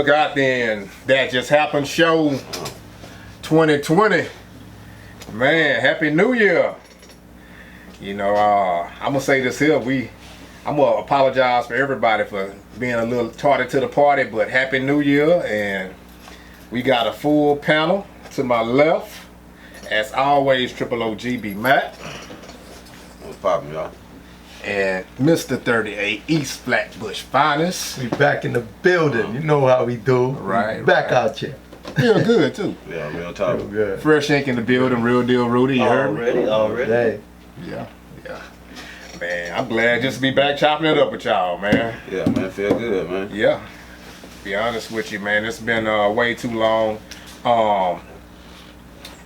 look out then. That Just Happened show 2020. Man, Happy New Year. You know, I'm gonna say this here. I'm gonna apologize for everybody for being a little tardy to the party, but Happy New Year, and we got a full panel to my left. As always, Triple OGB Matt. What's poppin', y'all? And Mr. 38 East Flatbush Finest. We back in the building. You know how we do. Right. Back out here. Feel good too. Yeah, real talk. Real good. Fresh ink in the building, real deal Rudy, you heard me? Already. Hey. Yeah. Man, I'm glad just to be back chopping it up with y'all, man. Yeah, man, feel good, man. Yeah. Be honest with you, man, it's been way too long. I'm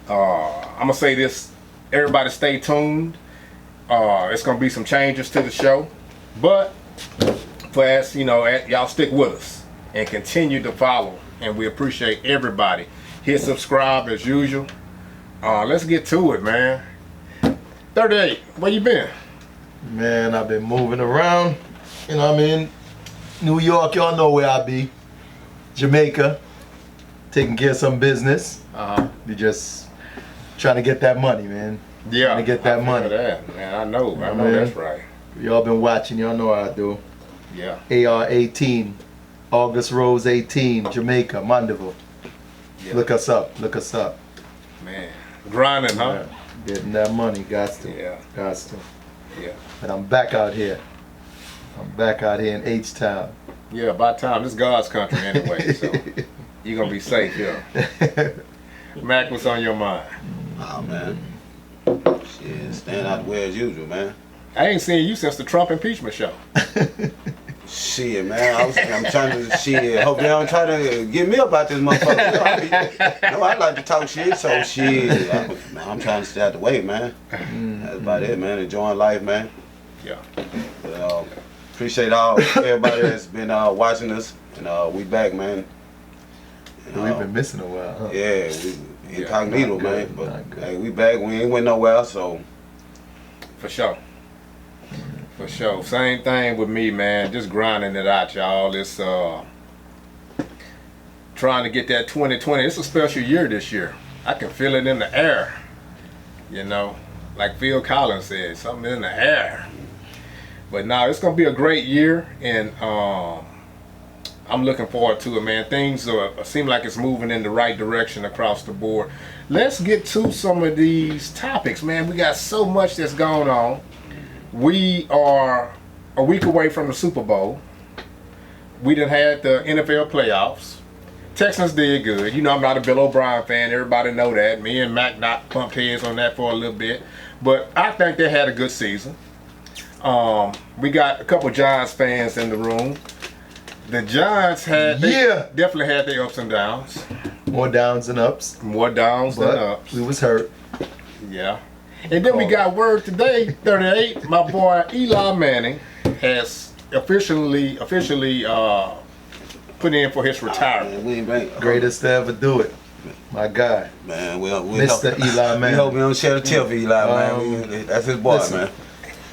gonna say this, everybody stay tuned. It's gonna be some changes to the show, but for us, you know, y'all stick with us and continue to follow, and we appreciate everybody. Hit subscribe as usual. Let's get to it, man. 38, where you been? Man, I've been moving around. You know what I mean? New York, y'all know where I be. Jamaica, taking care of some business. We just trying to get that money, man. Yeah, trying to get that money. That, man, I know Man. that's right. Y'all been watching, y'all know how I do. Yeah. AR 18, August Rose 18, Jamaica, Mandeville. Yeah. Look us up, Man, grinding, huh? Yeah. Getting that money, got to. Yeah. Got to. Yeah. But I'm back out here. I'm back out here in H-Town. Yeah, by the time, this God's country anyway, so you're gonna be safe here. Mac, what's on your mind? Oh, man. Shit, staying out the way as usual, man. I ain't seen you since the Trump impeachment show. Shit, man. I'm trying to, shit, hope they don't try to get me about this motherfucker. I like to talk shit, so shit. I'm trying to stay out the way, man. That's about it, man. Enjoying life, man. Yeah. But, appreciate everybody that's been watching us, and we back, man. And, We've been missing a while, huh? Yeah, we incognito, not man. good, But not good. hey, we back. We ain't went nowhere, so. For sure. For sure. Same thing with me, man. Just grinding it out, y'all. It's trying to get that 2020. It's a special year this year. I can feel it in the air. You know, like Phil Collins said, something in the air. But now it's gonna be a great year, and I'm looking forward to it, man. Things seem like it's moving in the right direction across the board. Let's get to some of these topics, man. We got so much that's going on. We are a week away from the Super Bowl. We done had the NFL playoffs. Texans did good. You know, I'm not a Bill O'Brien fan. Everybody know that. Me and Mac not pumped heads on that for a little bit. But I think they had a good season. We got a couple Giants fans in the room. The Giants definitely had their ups and downs. More downs than ups. More downs than ups. We was hurt. Yeah. And then we got word today, 38, my boy Eli Manning has officially put in for his retirement. Greatest to ever do it. My guy. Man, we Mr. Eli Manning. We hope we don't share the tip for Eli, man. That's his boy, listen,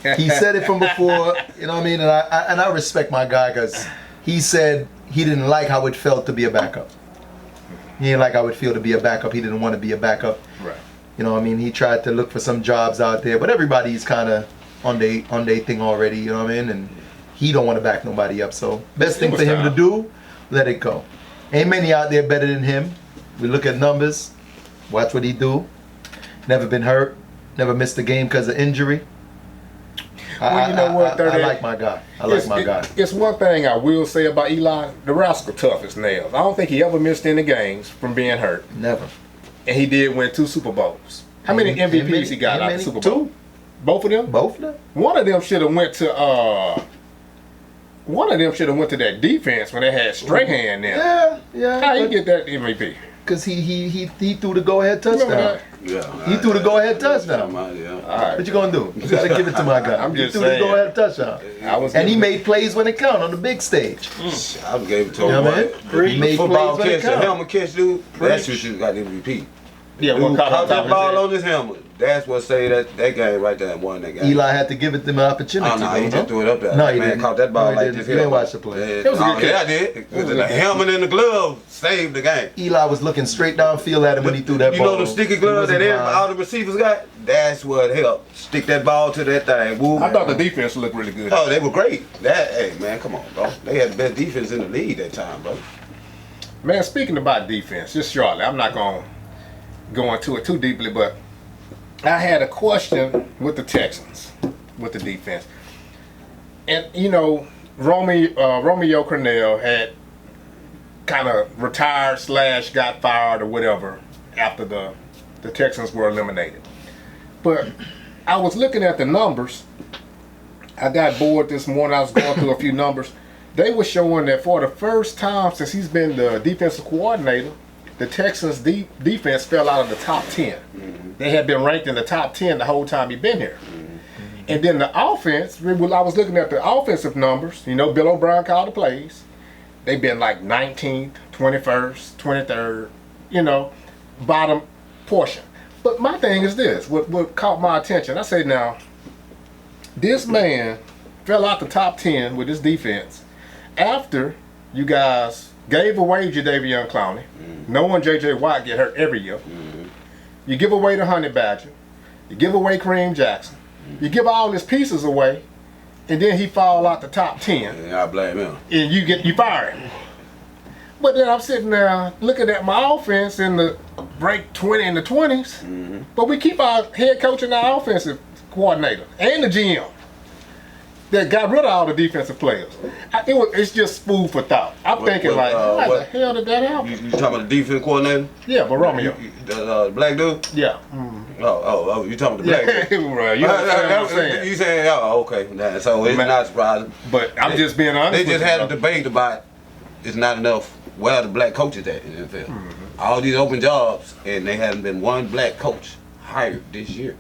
man. He said it from before, you know what I mean? And I respect my guy because he said he didn't like how it felt to be a backup. He didn't like how it felt to be a backup. He didn't want to be a backup. Right. You know what I mean? He tried to look for some jobs out there, but everybody's kind of on their thing already, you know what I mean? And he don't want to back nobody up. So best thing for him to do, let it go. Ain't many out there better than him. We look at numbers, watch what he do. Never been hurt, never missed a game because of injury. Well, you know what, I like my guy. I like my guy. It's one thing I will say about Eli, the rascal tough as nails. I don't think he ever missed any games from being hurt. Never. And he did win 2 Super Bowls. How many MVPs he got out of the Super Bowl? 2. Both of them? Both of them. One of them should have went to that defense when they had Strahan there. Yeah. How you get that MVP? Because he threw the go-ahead touchdown. Yeah. He threw the go-ahead touchdown. Yeah. All right. What you gonna do? You gotta give it to my guy. I'm just he threw saying. the go-ahead touchdown. And he made plays when it counted on the big stage. I gave it to You know him, what I man. mean? He made Football plays when it catch, the counted. helmet catch, dude. That's what you got MVP. Yeah, Dude one caught caught on top that of his ball head. on his helmet. That's what say that game right there and won that game. Eli had to give it them an opportunity. Oh, no, he just threw it up there. No, he man didn't. caught that ball No, he like didn't. this. You didn't watch the play. It was a good Yeah, I catch. did. The helmet and the glove saved the game. Eli was looking straight downfield at him when he threw that You ball. know the sticky He gloves wasn't that blind. all the receivers got? That's what helped. Stick that ball to that thing. Woo. I thought the defense looked really good. Oh, they were great. Hey, man, come on, bro. They had the best defense in the league that time, bro. Man, speaking about defense, just shortly, I'm not going to go into it too deeply, but I had a question with the Texans, with the defense. And, you know, Romeo Cornell had kind of retired / got fired or whatever after the Texans were eliminated. But I was looking at the numbers. I got bored this morning. I was going through a few numbers. They were showing that for the first time since he's been the defensive coordinator, the Texans' defense fell out of the top 10. They had been ranked in the top 10 the whole time he'd been here. And then the offense, when I was looking at the offensive numbers, you know, Bill O'Brien called the plays. They've been like 19th, 21st, 23rd, you know, bottom portion. But my thing is this, what caught my attention, I say now, this man fell out the top 10 with his defense after you guys gave away Jadeveon Clowney, knowing J.J. Watt get hurt every year. You give away the Honey Badger. You give away Kareem Jackson. You give all his pieces away, and then he fall out the top 10. Yeah, I blame him. And you fire him. But then I'm sitting there looking at my offense in the break 20 in the 20s. But we keep our head coach and our offensive coordinator and the GM that got rid of all the defensive players. It's just food for thought. I'm thinking how the hell did that happen? You talking about the defense coordinator? Yeah, but Romeo. The black dude? Yeah. Oh, you talking about the black dude? Right. You understand what I'm saying? You saying, oh, okay. Nah, so it's not surprising. But I'm just being honest. They just had a debate about it's not enough where the black coaches at in the NFL. All these open jobs, and there hasn't been one black coach hired this year.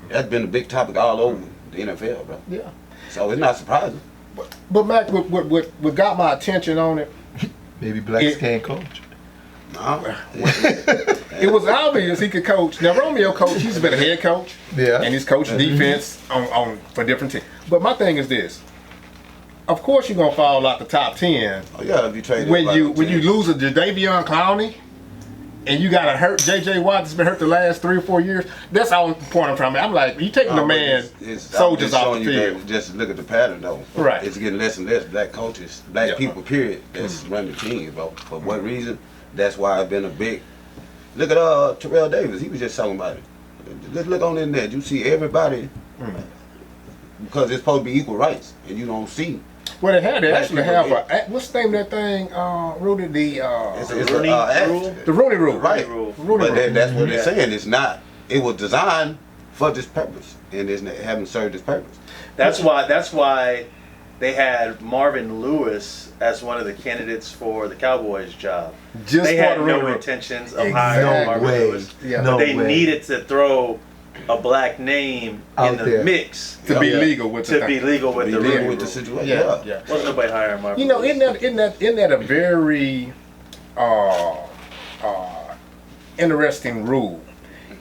That's been a big topic all over the NFL, bro. Yeah. So it's not surprising. But Mac, what got my attention on it, Maybe blacks can't coach. it was obvious he could coach. Now Romeo coach, he's been a head coach. Yeah. And he's coached defense on for different teams. But my thing is this. Of course you're gonna fall out the top 10 Oh yeah, if you trade when you lose a Jadeveon Clowney and you got to hurt J.J. Watt that's been hurt the last 3 or 4 years. That's the only point I'm trying to make. I'm like, you taking the man soldiers off the field. Just look at the pattern though. Right. It's getting less and less black coaches, black people, period, that's running the teams, bro. For what reason? That's why it's been a big. Look at Terrell Davis. He was just talking about it. Just look on the internet. You see everybody because it's supposed to be equal rights, and you don't see. Well, they actually have what's the name of that thing, Rudy? It's Rooney rule? The Rooney Rule. Right. Rule. Rooney But Rule. that's what they're saying. It's not. It was designed for this purpose, and it haven't served its purpose. That's why they had Marvin Lewis as one of the candidates for the Cowboys job. Just They for had the Rooney no Rule. intentions of No hiring Marvin way. Lewis. Yeah. No But they way. needed to throw a black name Out in the there. mix To be Yeah. legal with the to be thing. legal with Be the legal Rooney with the Rule. situation. Yeah, yeah. Wasn't nobody hiring Marvin You know, Lewis. isn't that a very interesting rule?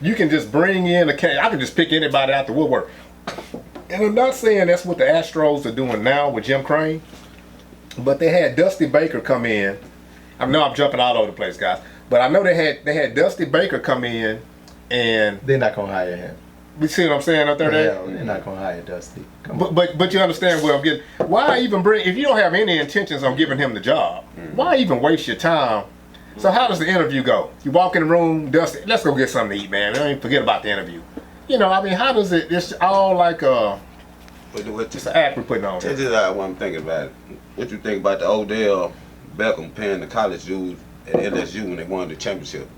You can just bring in I can just pick anybody out the woodwork. And I'm not saying that's what the Astros are doing now with Jim Crane, but they had Dusty Baker come in. I know I'm jumping all over the place, guys, but I know they had Dusty Baker come in, and They're not gonna hire him. you see what I'm saying out there? Hell, they're not gonna hire Dusty. Come on. But you understand where I'm getting. Why even bring if you don't have any intentions on giving him the job? Why even waste your time? So how does the interview go? You walk in the room, Dusty, let's go get something to eat, man. Don't even forget about the interview. You know, I mean, how does it? It's all like just an act we're putting on. This is what I'm thinking about. What you think about the Odell Beckham paying the college dudes at LSU when they won the championship?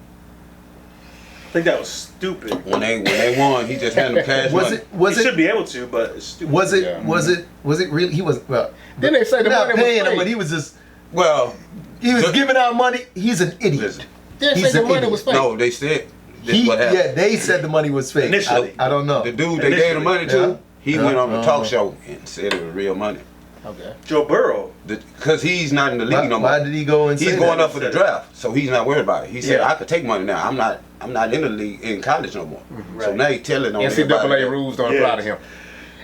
I think that was stupid. When they won, he just handed them cash money. Was He should it be able to, but it's stupid. was it Yeah. was it was it really? He was well. Then they say the not money was paying him, fake. but he was just Well, giving out money. He's an idiot. listen. They He's say the an money idiot. was fake. No, they said this what happened. Yeah, they said the money was fake. Initially. I don't know. The dude they gave the money to, Yeah. he Yeah. went on the talk Uh-huh. show and said it was real money. Okay. Joe Burrow. Because he's not in the league no more. Why did he go and He's say going that? up for the draft, so he's not worried about it. He said, Yeah. I could take money now. I'm not I'm not in the league in college no more. Mm-hmm. So now he telling on NCAA everybody. rules don't apply to him.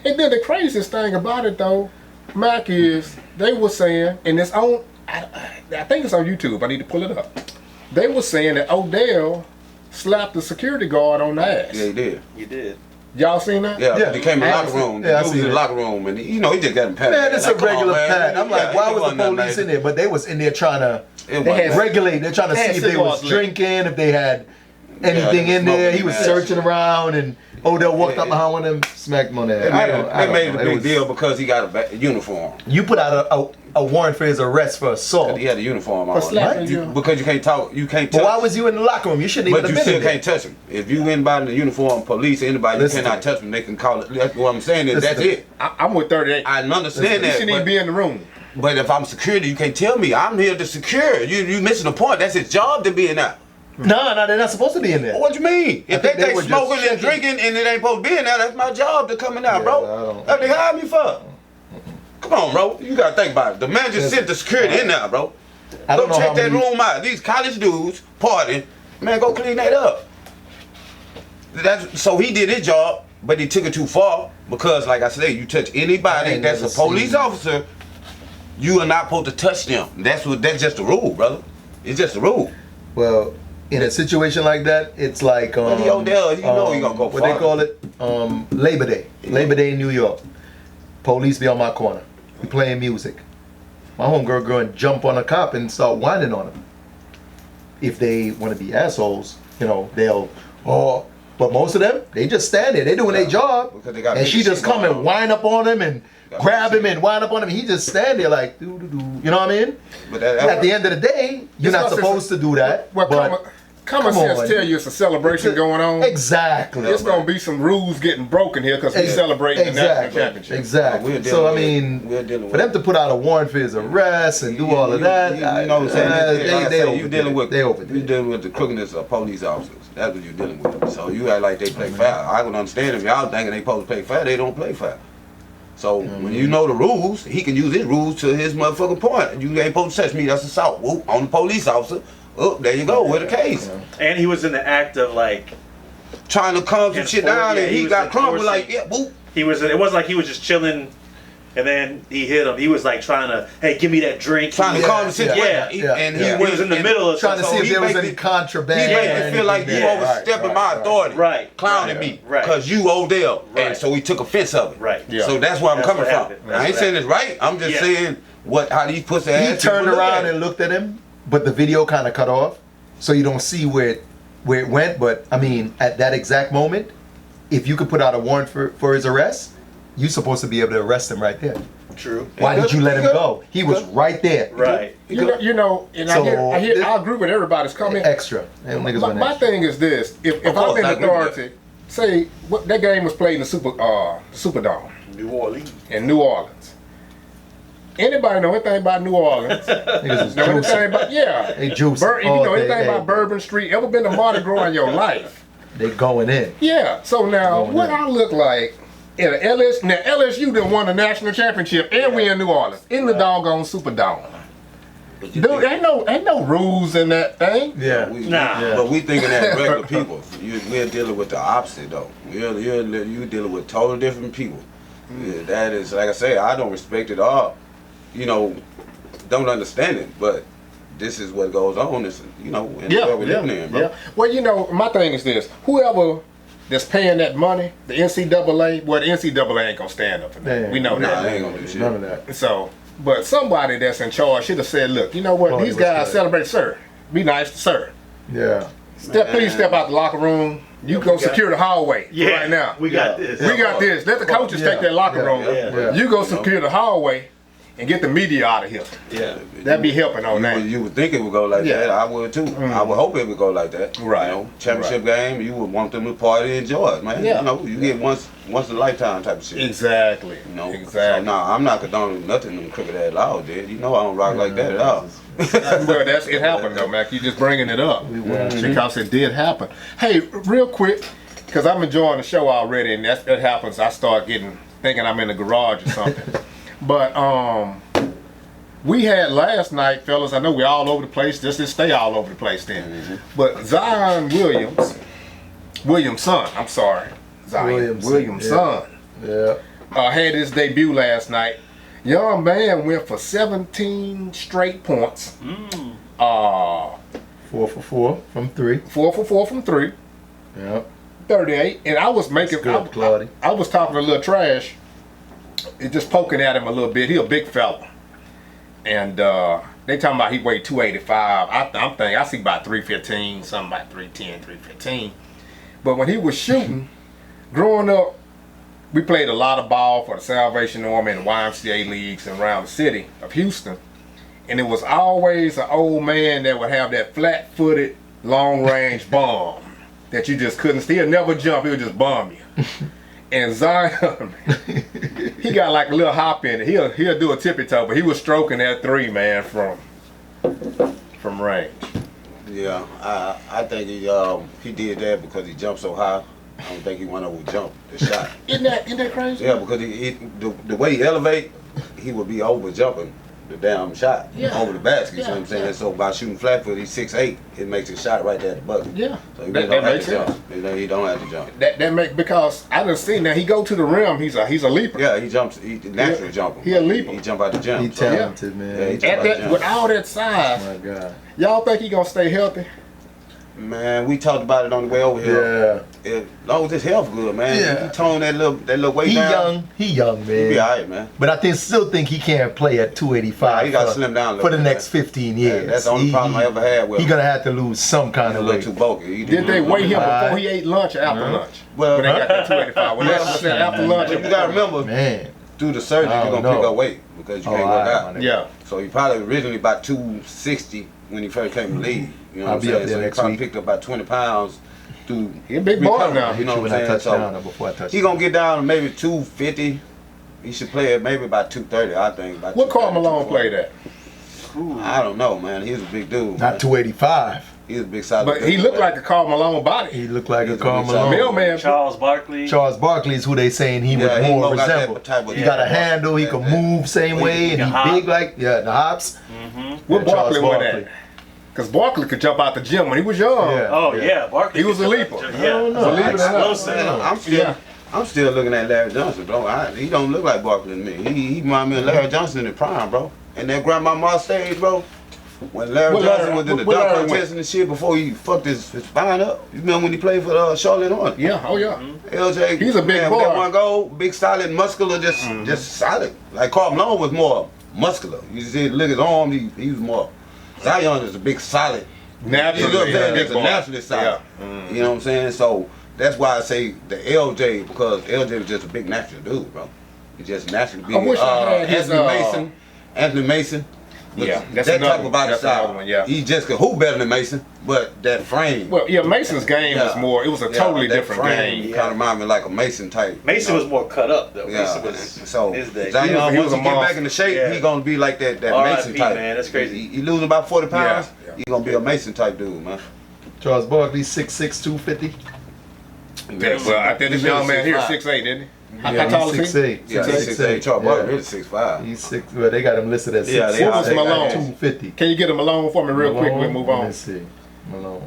And then the craziest thing about it though, Mac, is they were saying, and it's on, I think it's on YouTube, I need to pull it up. They were saying that Odell slapped the security guard on the ass. Yeah, he did. You did. Y'all seen that? Yeah, he came in the locker room. Yeah, I He was seen in the it. locker room, and he just got him patted. Man, it's a Like, come on, regular man. pat. I'm like, Yeah, why it was wasn't the nothing police major. in there? But they was in there trying to It They wasn't. had- regulate. They're trying to They had see if they was cigars lit. drinking, if they had anything they in there. smoking He was that searching shit. around, and Odell walked up Yeah. behind one of them, smacked him on the They ass. made it a It big was- deal because he got a uniform. You put out a warrant for his arrest for assault. He had a uniform For on. slapping you. Because you can't talk. You can't touch. But why was you in the locker room? You shouldn't even But you have been still in there. can't touch him. If you anybody in the uniform, police, anybody, Listen you to cannot me. touch them. They can call it. That's what I'm saying is Listen that's to me. it. I'm with 38. I understand You that. shouldn't even But, be in the room. but if I'm security, you can't tell me. I'm here to secure. You missing the point. That's his job to be in there. No, they're not supposed to be in there. What you mean? If think they they were just smoking and checking. drinking and it ain't supposed to be in there, that's my job to come in there, Yeah, I bro. don't- That's what they hired me for. Come on, bro. You gotta think about it. The manager Listen. sent the security in there, bro. I Go don't know check how that many. room out. These college dudes partying. Man, go clean that up. So he did his job, but he took it too far because, like I said, you touch I anybody ain't that's a never police seen- officer, you are not supposed to touch them. That's just the rule, brother. It's just the rule. Well, in a situation like that, it's like But he Odell, you know he gonna go what they far. call it, Labor Day. Labor Day in New York. Police be on my corner. We playing music. My homegirl go and jump on a cop and start whining on him. If they want to be assholes, you know, they'll. Oh, but most of them, they just stand there. They doing their job, Because they got and she bigger just shit come going and on. whine up on him and Got grab bigger him and whine up on him. He just stand there like, doo doo doo. You know what I mean? But At the end of the day, you're not Because it's supposed to do that. Well, but common come sense on. tell you it's a celebration going on. Exactly. It's gonna be some rules getting broken here because we celebrating the national championship. Exactly. We're dealing So I with- mean, we're dealing for them with- to put out a warrant for his arrest and do all of that, You know what I'm saying? Like I say, you overdid dealing it. with They overdid you it. dealing with the crookedness of police officers. That's what you're dealing with. So you act like they play fair. I would understand if y'all thinking they supposed to play fair, they don't play fair. So when you know the rules, he can use his rules to his motherfucking point. You ain't supposed to touch me. That's assault. Whoop on the police officer. Oh, there you go with the case. And he was in the act of like Trying to calm some shit down, Yeah, and he he was got crumbled enforcing- like yeah, whoop. he was. It wasn't like he was just chilling, and then he hit him. He was like trying to, hey, give me that drink. Trying to Yeah, calm the situation. yeah, He- yeah, and yeah. he He was in the middle of Trying to something. see if he there was made any it- contraband. He or made me feel like anything you there. overstepping my authority. Right. Clowning Right. me. Right. Because you Odell. Right. And so he took offense of it. Right. Yeah. So that's where I'm That's coming what from. happened. That's I ain't what saying it's right. I'm just Yeah. saying how these pussy He ass turned people look around at and looked at him, but the video kind of cut off, so you don't see where it went. But I mean, at that exact moment, if you could put out a warrant for his arrest, you're supposed to be able to arrest him right there. True. Why did you let him go? He was right there. Right. You know, and So, I agree with everybody's comment. Extra. Them niggas went My extra. thing is this: if Of I'm course, in I agree with authority, say what that game was played in the Superdome New Orleans. in New Orleans. Anybody know anything about New Orleans? Niggas was know anything juicing. about They juicing If you all know day, anything about hey. Bourbon Street, ever been to Mardi Gras in your life? They going in. Yeah. So now, Going what in. I look like in a LSU? Now LSU done won the national championship, and we in New Orleans in the doggone Superdome. it. Dude, ain't no rules in that thing. Yeah. Nah. But we thinking that regular people. We're dealing with the opposite though. You're dealing with totally different people. Yeah, that is, like I say, I don't respect it all. You know, don't understand it, but this is what goes on. It's, you know, in the world we're living in, bro. yeah. Well, you know, my thing is this: whoever that's paying that money, the NCAA, well, the NCAA ain't gonna stand up for that. Yeah. We know Nah, that. they ain't gonna do shit. None of that. So, but somebody that's in charge should have said, "Look, you know what? Party These was guys good. celebrate, sir. Be nice, sir. Yeah. Please step out the locker room. You go secure the hallway Yeah. right now. We got this. We got this. Let the coaches Yeah. take that locker Yeah. room. Yeah. You go secure the hallway and get the media out of here. Yeah. That'd be helping on that. You would think it would go like Yeah. that. I would too. I would hope it would go like that. Right. You know, championship game, you would want them to party and enjoy it, man. Yeah. You know, you get once in a lifetime type of shit. Exactly. You know, Exactly. So, nah, I'm not condoning nothing them crooked ass laws did. You know, I don't rock like that at all. Well, that's it happened though, Mac. You just bringing it up because it did happen. Hey, real quick, because I'm enjoying the show already, and that happens. I start thinking I'm in the garage or something. But we had last night, fellas. I know we're all over the place. Just to stay all over the place then. But Zion Williamson. I'm sorry, Zion Williamson. Yeah. Had his debut last night. Young man went for 17 straight points. 4 for 4 from 3. 4 for 4 from 3. Yeah. 38. And I was making. Good, Claudia. I was talking a little trash. It just poking at him a little bit. He a big fella. And they talking about he weighed 285. I'm thinking I see about 315, something about 310, 315. But when he was shooting, growing up, we played a lot of ball for the Salvation Army and YMCA leagues around the city of Houston. And it was always an old man that would have that flat-footed, long-range bomb that you just couldn't see. He'll never jump. He'll just bomb you. And Zion, he got like a little hop in it. He'll do a tippy toe, but he was stroking that 3, man, from range. Yeah, I think he did that because he jumped so high. I don't think he went over jump the shot. Isn't that crazy? Yeah, because the way he elevate, he would be over jumping the damn shot over the basket. You know what I'm saying? So by shooting flat foot, he's 6'8", it makes his shot right there at the bucket. Yeah. So he That don't have makes to jump. He don't have to jump. That make because I done seen that he go to the rim. He's a leaper. Yeah, he jumps. He naturally jumping. He a leaper. He jump out the jump. He talented, man. Yeah, he At jump out the that, jump. with all that size, Oh my God. y'all think he gonna stay healthy? Man, we talked about it on the way over here. Yeah. As long as his health good, man. Yeah. He tone that little weight He down. young, He man. be alright, man. But I still think he can't play at 285 Nah, he gotta slim down a little for the bit, next man. 15 years. That's the only problem I ever had with He's him. gonna have to lose some kind He's a of little weight. too bulky. Did they weigh him before he ate lunch or after Uh-huh. lunch? Well, When they got that 285. When that was that after lunch. you gotta remember, Man. through the surgery, I you're don't gonna pick know. up weight because you Oh, can't work I- out. Yeah. So he probably originally about 260 when he first came to the league. You know I'll what I'm be up saying? there So he next probably week. picked up about 20 pounds through He a big boy recovery, now. You know what when I'm I saying? touch down So or before I touch he gonna get down to maybe 250. He should play at maybe about 230, I think. About What Karl 230, Malone 240. played at? I don't know, man. He's a big dude. Not man. 285. He's a big solid But dude, he looked man. like a Karl Malone body. He looked like He's a a Karl big shot. Malone. Mailman. Charles Barkley. Charles Barkley is who they saying he Yeah, would he more more got that resemble. type of- He got a yeah, handle. He that- can that- move same he way, can and he hop. big like the hops. What Yeah, Barkley Charles went Barkley. at? Because Barkley could jump out the gym when he was young. Yeah. Oh yeah, Barkley. He was a leaper. Yeah, don't know. Believe it or not. explosive. Man, I'm still looking at Larry Johnson, bro. He don't look like Barkley to me. He remind me of Larry Johnson in the prime, bro. And that grandmama stage, bro. When Larry What Johnson Larry- was in the what dunk Larry went? contest and shit before he fucked his spine up. You remember when he played for Charlotte Hornets? Yeah, oh yeah. LJ, He's a big man, boy. That one goal, big, solid, muscular, just solid. Like Karl Malone was more muscular. You see, look at his arm, he was more. Zion is a big, solid. Naturally, You know what I'm saying? big It's a boy. naturally solid. You know what I'm saying? So that's why I say the LJ, because LJ was just a big natural dude, bro. He just naturally big. I wish I had his, Anthony Mason. Yeah, that's that another type one. of body That's style. another one, yeah. He just could hoop better than Mason, but that frame. Well, yeah, Mason's game was Yeah. more. It was a Yeah, totally that different frame game. kind of reminded me like a Mason type. Mason you know? was more cut up though. Yeah, Mason was so his day. Zion, He was once a he get monster. back in the shape, Yeah. he gonna be like that R.I.P., Mason type. man, that's crazy. He losing about 40 pounds. Yeah. He gonna be a Mason type dude, man. Charles Barkley 6'6", 250. Yeah, well, I think this He's young man here 6'5". 6'8", didn't he? How Yeah, tall he's is he? 6'8". Yeah, he's 6'8". Charles Yeah. Barkley really 6'5". He's 6. Well, they got him listed as 6'6". Yeah, they What was are. Malone? 250. Can you get a Malone for me real quick? We'll move Let on. me see. Malone.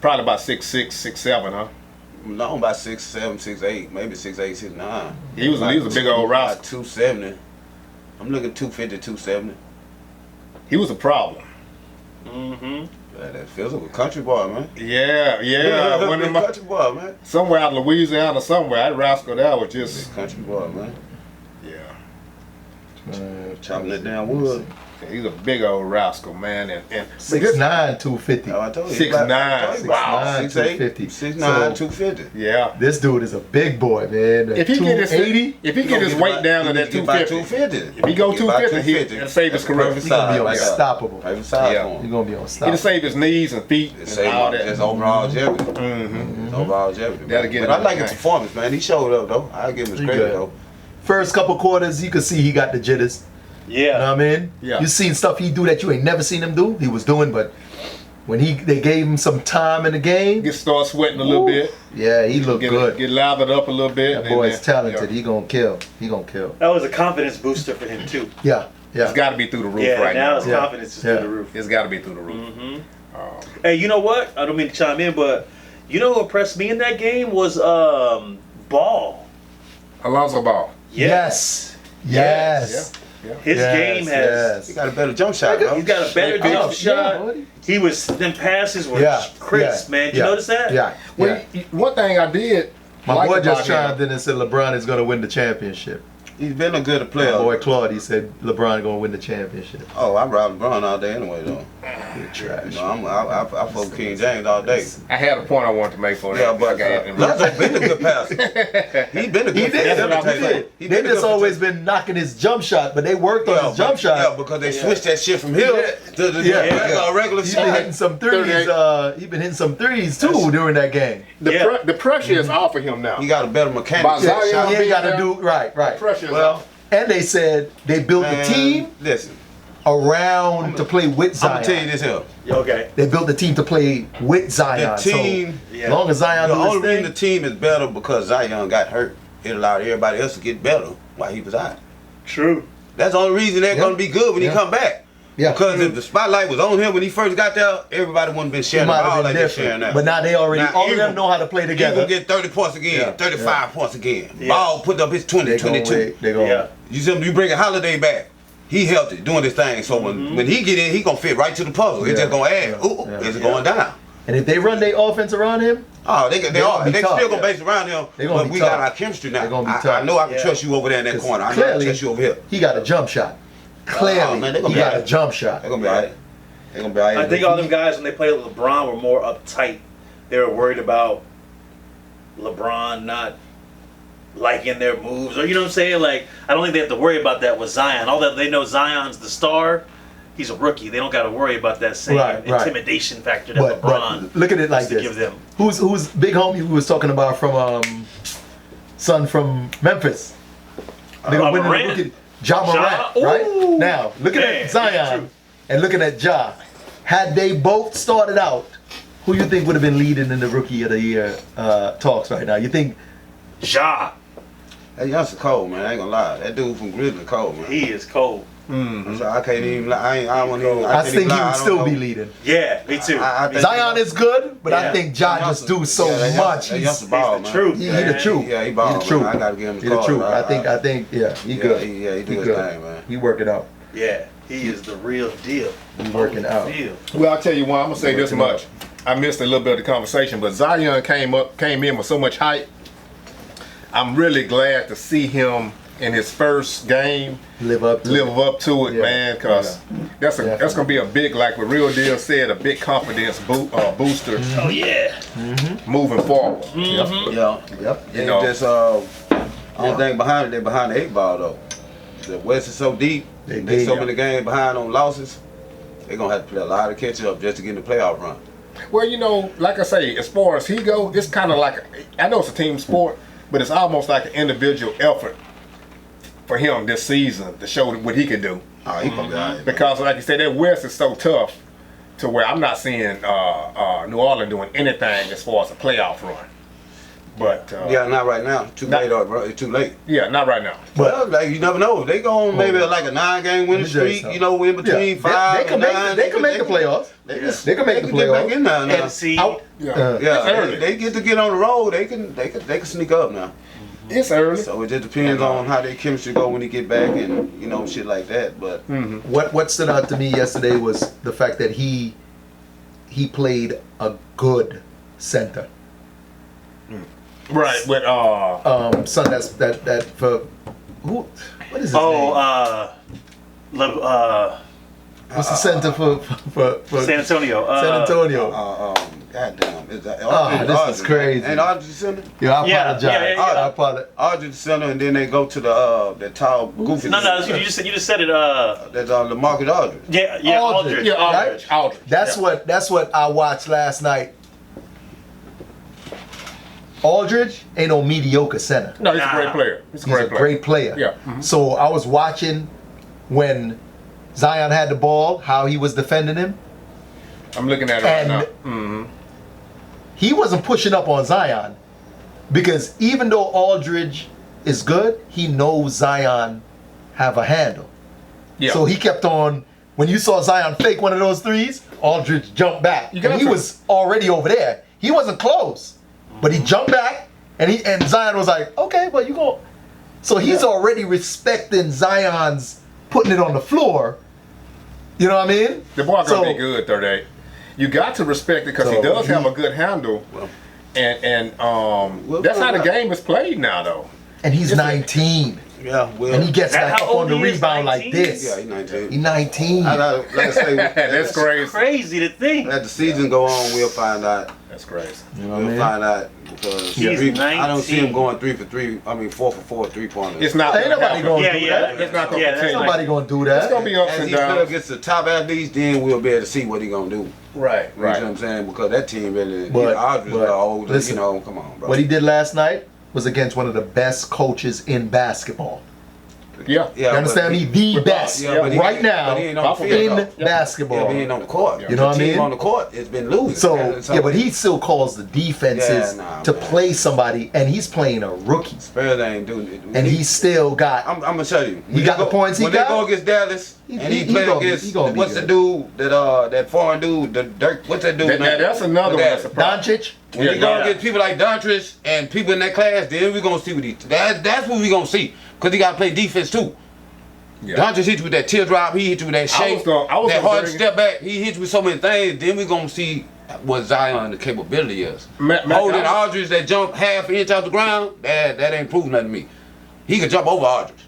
Probably about 6'6", 6'7", huh? Malone about 6'7", 6'8", maybe 6'8", 6'9". He was a big old About rascal. 270. I'm looking 250, 270. He was a problem. Mm-hmm. Yeah, that physical country boy, man. Yeah. One of my, country boy, man. somewhere out of Louisiana, somewhere. That rascal there was just, Country boy, man. yeah. Chopping that down wood. He's a big old rascal, man. And 6'9", 250. Oh, I told you. 6'9". Wow. 6'9", 250. 6'9", So- 250. yeah. This dude is a big boy, man. If he get his 280, if he get his weight down to that 250, if he go 250, he'll save his career. He's gonna be unstoppable. Perfect size Yeah. for he's him. gonna be He'll unstoppable. save his knees and feet It and saved all him that. just overall longevity. Mm-hmm. It's overall longevity. That'll get But him I like in the his game. performance, man. He showed up, though. I give him his He credit, good. though. First couple quarters, you could see he got the jitters. You know Yeah. what I mean? Yeah. You seen stuff he do that you ain't never seen him do. He was doing, but when they gave him some time in the game, Get start sweating a little bit. yeah, he looked good. Get lathered up a little bit. That and boy's then- talented. He gonna kill. He gonna kill. That was a confidence booster for him too. Yeah, It's got to be through the roof Yeah, right now now. his confidence is through the roof. It's got to be through the roof. Mm-hmm. Hey, you know what? I don't mean to chime in, but you know what impressed me in that game was Ball. Alonzo Ball. Yes. His game has. He got a better jump shot, bro. He's got a better jump shot. He was. Them passes were crisp, man. Did you notice that? Yeah. Well, one thing I did. My boy just about chimed in and said LeBron is going to win the championship. He's been a good player. My boy Claude, he said LeBron going to win the championship. Oh, I ride LeBron all day anyway, though. You're trash. You know, I fuck King James all day. I had a point I wanted to make for that. Yeah, but Lonzo been a good passer. He been a good passer. They just always been knocking his jump shot, but they worked on his jump shot. Yeah, because they switched that shit from here to the regular He's shot. been hitting some threes. He been hitting some threes too during that game. The pressure is off of him now. He got a better mechanic. By Zion He ain't got to do right. The pressure is Well, off. And they said they built the team Listen, around to play with I'm Zion. gonna tell you this here. Okay. They built the team to play with Zion. The team, so, as long as Zion the do his only reason thing, the team is better because Zion got hurt. It allowed everybody else to get better while he was out. True. That's the only reason they're gonna be good when he come back. Yeah. Because if the spotlight was on him when he first got there, everybody wouldn't been it sharing the might ball have like been they're sharing different. now. But now they already, Now, all of them Ingram- know how to play He together. gonna get 30 points again, Yeah. 35 points again. Yeah. Ball put up his 20, They gonna 22. wait. They gonna. Yeah. You see him, you bring a Holiday back. He healthy, doing his thing. So when he get in, he gonna fit right to the puzzle. It's Yeah. just gonna add. Ooh, Yeah. it's going down. And if they run their offense around him, Oh, they gonna be they tough. still gonna base around him. They gonna But be we tough. got our chemistry now. They gonna be I tough. know I can Yeah. trust you over there in that 'cause corner. I know I can clearly trust you over here. he got a jump shot. Clearly, man, they gonna he be got a alright. jump shot. They're gonna be alright. They're gonna be alright. I think all them guys when they played with LeBron were more uptight. They were worried about LeBron not liking their moves, or you know what I'm saying. Like I don't think they have to worry about that with Zion. All that they know, Zion's the star. He's a rookie. They don't got to worry about that same Right. intimidation factor that LeBron. But look at it like used to this. give them. Who's big homie who was talking about from son from Memphis? Nigga winning the Morant? rookie. Ja Morant, Ja? right? Ooh. Now, looking Man, at Zion and looking at Ja, had they both started out, who you think would have been leading in the rookie of the year talks right now? You think Ja, That youngster cold, man. I ain't gonna lie. That dude from Grizzly cold, man. he is cold. So I can't even lie. I won't even. I can't think even he lie. I would don't still know. be leading. Yeah, me too. I think Zion is good, but I Yeah. think Ja just do so much. That He's youngster ball, the man. truth. he the truth. Yeah, he ball, He the truth. man. I gotta give him He the the truth. call. I think, yeah, he good. He do his good. thing, man. He working out. Yeah, he is the real deal. He working out. Well, I'll tell you what, I'm gonna say this much. I missed a little bit of the conversation, but Zion came in with so much hype. I'm really glad to see him in his first game Live up to it. it, man, because that's gonna be a big, like what Real Deal said, a big confidence booster Oh yeah. moving forward. Yeah. Yep. You And know. just only thing behind it, they behind the 8 ball though. The West is so deep. They so many games behind on losses. They're gonna have to play a lot of catch up just to get in the playoff run. Well, you know, like I say, as far as he go, it's kind of like I know it's a team sport, but it's almost like an individual effort for him this season to show what he can do. Oh, he gonna be all right. Because, like you said, that West is so tough to where I'm not seeing New Orleans doing anything as far as a playoff run. But Yeah, not right now. Too Not- late, bro. It's too late. yeah, not right now. Well, like you never know. They go on maybe like a 9-game winning Let me tell you streak. something. You know, in between 5 They can and make 9. they can make the playoffs. They can make the get back playoffs. in there now. And see, Out. Yeah, Yeah, it's early. they get to get on the road. They can sneak up now. It's early. So it just depends on how their chemistry go when he get back and shit like that. But What stood out to me yesterday was the fact that he played a good center. Right, but Son, that for who? What is his name? What's the center for San Antonio. San Antonio? goddamn, is that? This is crazy. And Audrey Center. Yeah, I apologize. yeah. I apologize. Audrey Center, and then they go to the tall goofy. No, you just said it. That's the Market Audrey. Yeah, Aldridge. yeah, Aldridge. Aldridge. That's what I watched last night. Aldridge ain't no mediocre center. No, he's a Nah. great player. He's a He's great a player. great player. Yeah. So I was watching when Zion had the ball, how he was defending him. I'm looking at it right now. And he wasn't pushing up on Zion because even though Aldridge is good, he knows Zion have a handle. Yeah. So he kept on. When you saw Zion fake one of those threes, Aldridge jumped back. You got And he to. was already over there. He wasn't close, but he jumped back, and Zion was like, "Okay, well you go." So he's already respecting Zion's putting it on the floor. You know what I mean? The boy gonna be good 38. You got to respect it because he does have a good handle, and that's how the game is played now, though. And he's 19. Yeah, well, And he gets That back how up on old the he is, rebound like 19? this. yeah, he's 19. He's 19. Like I say, That's crazy. Crazy to think. As the season go on, we'll find out. That's crazy. You know what I We'll mean? find out because He's I don't see him 19. going 3 for 3. I mean 4 for 4 3-pointers. It's not. Ain't nobody happen. gonna Yeah, do yeah. that. It's not gonna Yeah, that's continue. like- Nobody gonna do It's that. gonna be ups As and he still downs. gets the top athletes, then we'll be able to see what he gonna do. Right, You know what right. I'm saying? Because that team really, But- Aldridge but are older. listen, you know, come on, bro. What he did last night was against one of the best coaches in basketball. Yeah. You understand me? The best but he right ain't- now but he ain't on the in field, in though. Yeah. basketball. Yeah, but he ain't on the court. You know the what I team mean? on the court has been losing. So And yeah, but he still calls the defenses Yeah, nah, to man. play somebody, and he's playing a rookie, Spurs ain't doing it. and he still got. I'm gonna tell you. He got the points he when got? they go against Dallas He- and he he play gonna be- against he gonna be what's the good. dude that foreign dude, the Dirk? What's that dude? man? That's another one. That- That's a problem. Doncic. When Yeah, you go yeah. against people like Dontrich and people in that class, then we gonna see what he. That's what we gonna see because he gotta play defense too. Yeah. Dontrich hit you with that teardrop. He hit you with that I shape. was gonna that hard bring- step back. He hit you with so many things. Then we gonna see what Zion's capability is. Mac, Holding I was- Aldridge that jump half inch off the ground, that ain't proving nothing to me. He could jump over Aldridge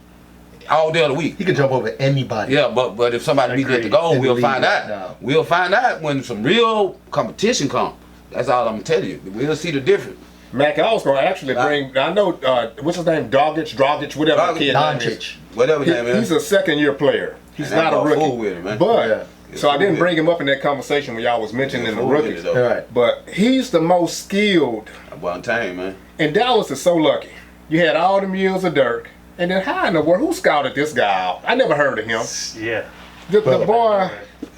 all day of the week. He could jump over anybody. Yeah, but if somebody beat it to Agreed. go, In the we'll league find right out. now. We'll find out when some real competition come. That's all I'm gonna tell you. We'll see the difference. Mac, I was gonna actually bring. I know what's his name, Dragic, whatever the kid name is. Doncic. Whatever his name He's is. a second-year player. He's And not a I'm gonna fool rookie. with him, man. But Yeah. so I Fool didn't with bring him up in that conversation when y'all was mentioning the Fool with rookies. it, though. All right. But he's the most skilled. Well, I'm telling you, man. And Dallas is so lucky. You had all them years of Dirk, and then how in the world who scouted this guy out? I never heard of him. Yeah. The boy,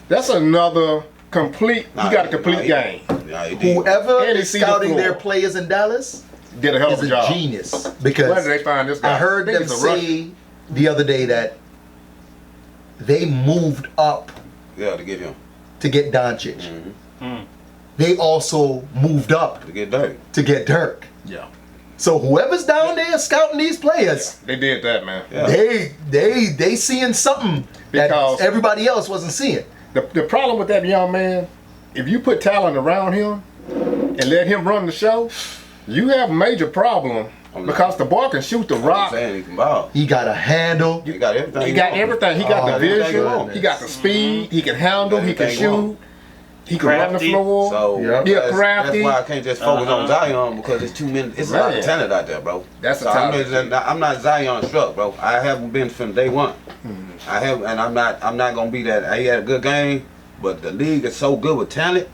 that's another complete. He got a complete game. Nah, he did. Whoever And he is see the scouting floor. their players in Dallas Did a hell is of a a job. genius Where because did they find this guy? I heard think them it's a Russian. say the other day that they moved up Yeah, to get him. to get Doncic. Mhm. They also moved up To get Dirk. to get Dirk. Yeah, So whoever's down there scouting these players, they did that, man. Yeah. they seeing something Because- that everybody else wasn't seeing. The problem with that young man, if you put talent around him and let him run the show, you have a major problem because the boy can shoot the I'm rock. saying he can ball. He got a handle. He got everything. He got everything. He got Oh, the everything vision. he want. He got the speed. He can handle. He can Everything he shoot. want. He can run the Crafty. floor. So Yeah. Yeah, that's crafty. why I can't just focus on Zion because it's too many. It's a lot Man. of talent out there, bro. That's a so talent. I'm not Zion struck, bro. I haven't been from day one. Mm-hmm. I have, and I'm not gonna be that. He had a good game, but the league is so good with talent.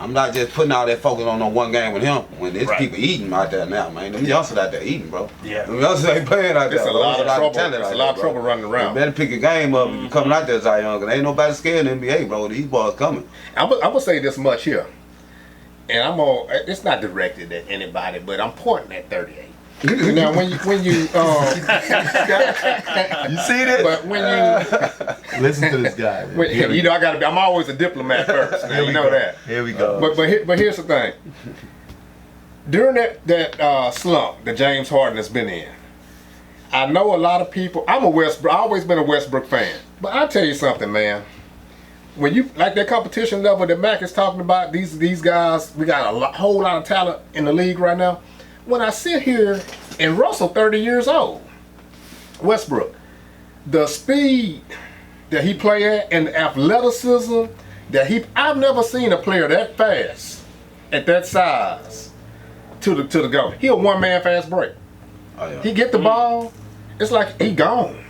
I'm not just putting all that focus on one game with him. When there's Right. people eating out there now, man. Them youngsters out there eating, bro. Yeah. Them youngsters ain't playing out there. It's a bro. lot There's of trouble. talent It's out a lot of there, bro. trouble running around. You better pick your game up if you coming out there, Zion, because ain't nobody scared in the NBA, bro. These boys coming. I'm gonna say this much here, and I'm gonna. It's not directed at anybody, but I'm pointing at 38. Now, when you You see this? but when you Listen to this guy. Man. when, Here we you know, I gotta be. I'm always a diplomat first. Now, Here you we know go. that. Here we go. But here's the thing. During that slump that James Harden has been in, I know a lot of people. I've always been a Westbrook fan. But I'll tell you something, man. When you like that competition level that Mac is talking about, these guys, we got a whole lot of talent in the league right now. When I sit here and Russell 30 years old, Westbrook, the speed that he play at and the athleticism that I've never seen a player that fast at that size to the go. He a one man fast break. Oh, yeah. He get the ball, it's like he gone.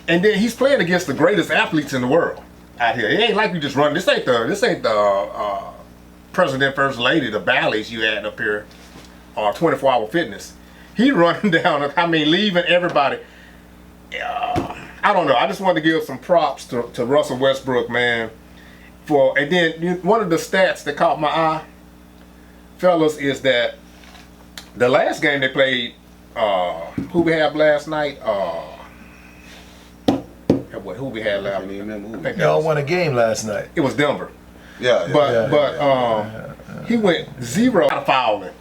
And then he's playing against the greatest athletes in the world out here. It ain't like you just run. This ain't the president, first lady, the Bally's you had up here, or 24-hour fitness. He running down. I mean, leaving everybody. I don't know. I just wanted to give some props to Russell Westbrook, man. And then one of the stats that caught my eye, fellas, is that the last game they played, who we have last night, it who we had I last? can't even remember I who. think that Y'all was, won a game last night. it was Denver. Yeah, yeah. But he went 0 out of fouling.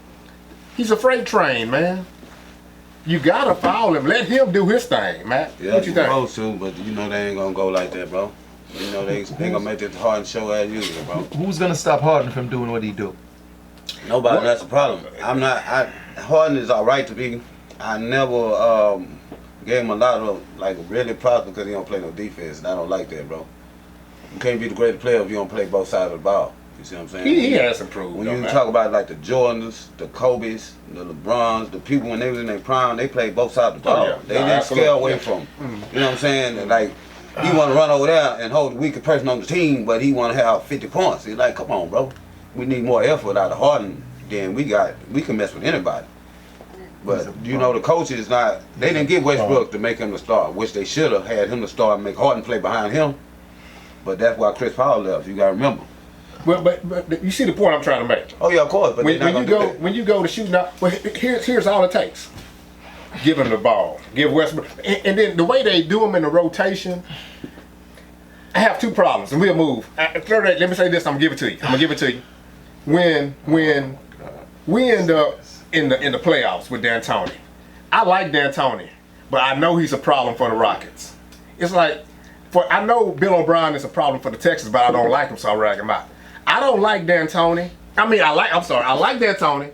He's a freight train, man. You gotta foul him. Let him do his thing, man. Yeah, What you think? supposed to, but you know they ain't gonna go like that, bro. You know they gonna make this hard show as usual, bro. Who's gonna stop Harden from doing what he do? Nobody. That's the problem. Harden is all right to be. I never gave him a lot of like really problems because he don't play no defense, and I don't like that, bro. You can't be the greatest player if you don't play both sides of the ball. You see what I'm saying? He has improved. When though, you man. talk about like the Jordans, the Kobe's, the LeBrons, the people when they was in their prime, they played both sides of the ball. yeah. They No, didn't absolutely. scare away from 'em. You know what I'm saying? Like he want to run over there and hold the weaker person on the team, but he want to have 50 points. He's like, come on, bro. We need more effort out of Harden than we got. We can mess with anybody. But you know the coaches they didn't get Westbrook to make him the star, which they should have had him the star and make Harden play behind him. But that's why Chris Paul left. You gotta remember. Well, but you see the point I'm trying to make. Oh yeah, of course. But When, they're not when you gonna go do that. when you go to shooting out, well, here's all it takes. Give him the ball. Give Westbrook, and then the way they do them in the rotation. I have two problems, and we'll move. Let me say this. I'm gonna give it to you. When we end up in the playoffs with D'Antoni, I like D'Antoni, but I know he's a problem for the Rockets. It's like, I know Bill O'Brien is a problem for the Texans, but I don't like him, so I rag him out. I don't like D'Antoni. I like D'Antoni,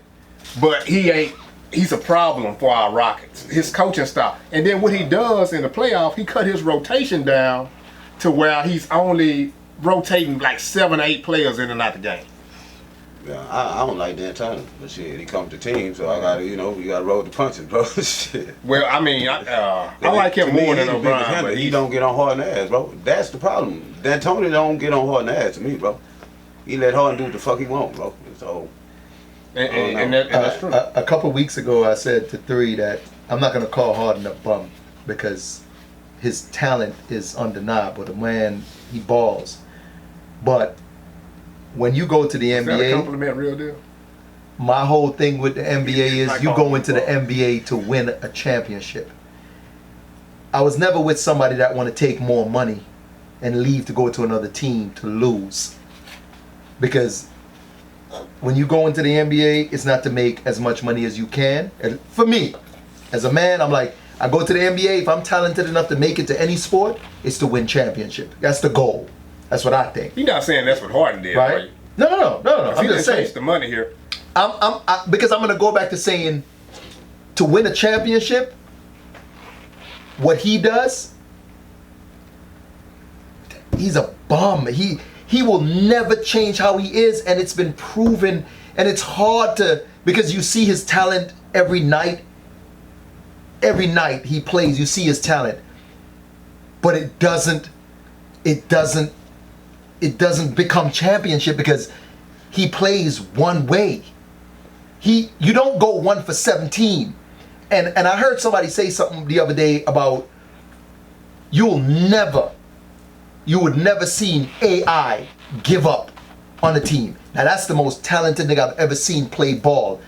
but he's a problem for our Rockets. His coaching style. And then what he does in the playoff, he cut his rotation down to where he's only rotating like 7 or 8 players in and out the game. Yeah, I don't like D'Antoni, but shit, he comes to team, so I gotta, you gotta roll the punches, bro. Shit. Well, I like him To me, more than he's the biggest O'Brien, handler. but He don't get on Harden ass, bro. That's the problem. D'Antoni don't get on Harden ass to me, bro. He let Harden do what the fuck he want, bro. So, and that's true. A couple weeks ago, I said to Three that I'm not gonna call Harden a bum because his talent is undeniable. The man, he balls, but when you go to the Is that a NBA, compliment, real deal? my whole thing with the NBA is Like you all go into the football. NBA to win a championship. I was never with somebody that want to take more money and leave to go to another team to lose. Because when you go into the NBA, it's not to make as much money as you can. And for me, as a man, I'm like, I go to the NBA, if I'm talented enough to make it to any sport, it's to win championship. That's the goal. That's what I think. You're not saying that's what Harden did, Right? right? No. I'm He just didn't chase saying. the money here. Because I'm gonna go back to saying, to win a championship, what he does, he's a bum. He will never change how he is, and it's been proven. And it's hard because you see his talent every night. Every night he plays, you see his talent, but it doesn't become championship because he plays one way. You don't go 1 for 17. And I heard somebody say something the other day about you would never seen AI give up on a team. Now that's the most talented nigga I've ever seen play ball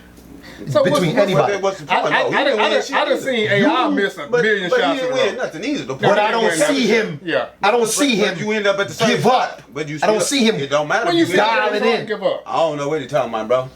between anybody. What's the point? I done seen AI miss a million but shots he in didn't a win row. nothing either. The But point I is don't he win see nothing. him. Yeah. I don't see But him you end up at the same give spot. up. But you I don't still- see him It don't matter. When if you you say get dial James it Harden in. give up. I don't know what you're talking about, bro.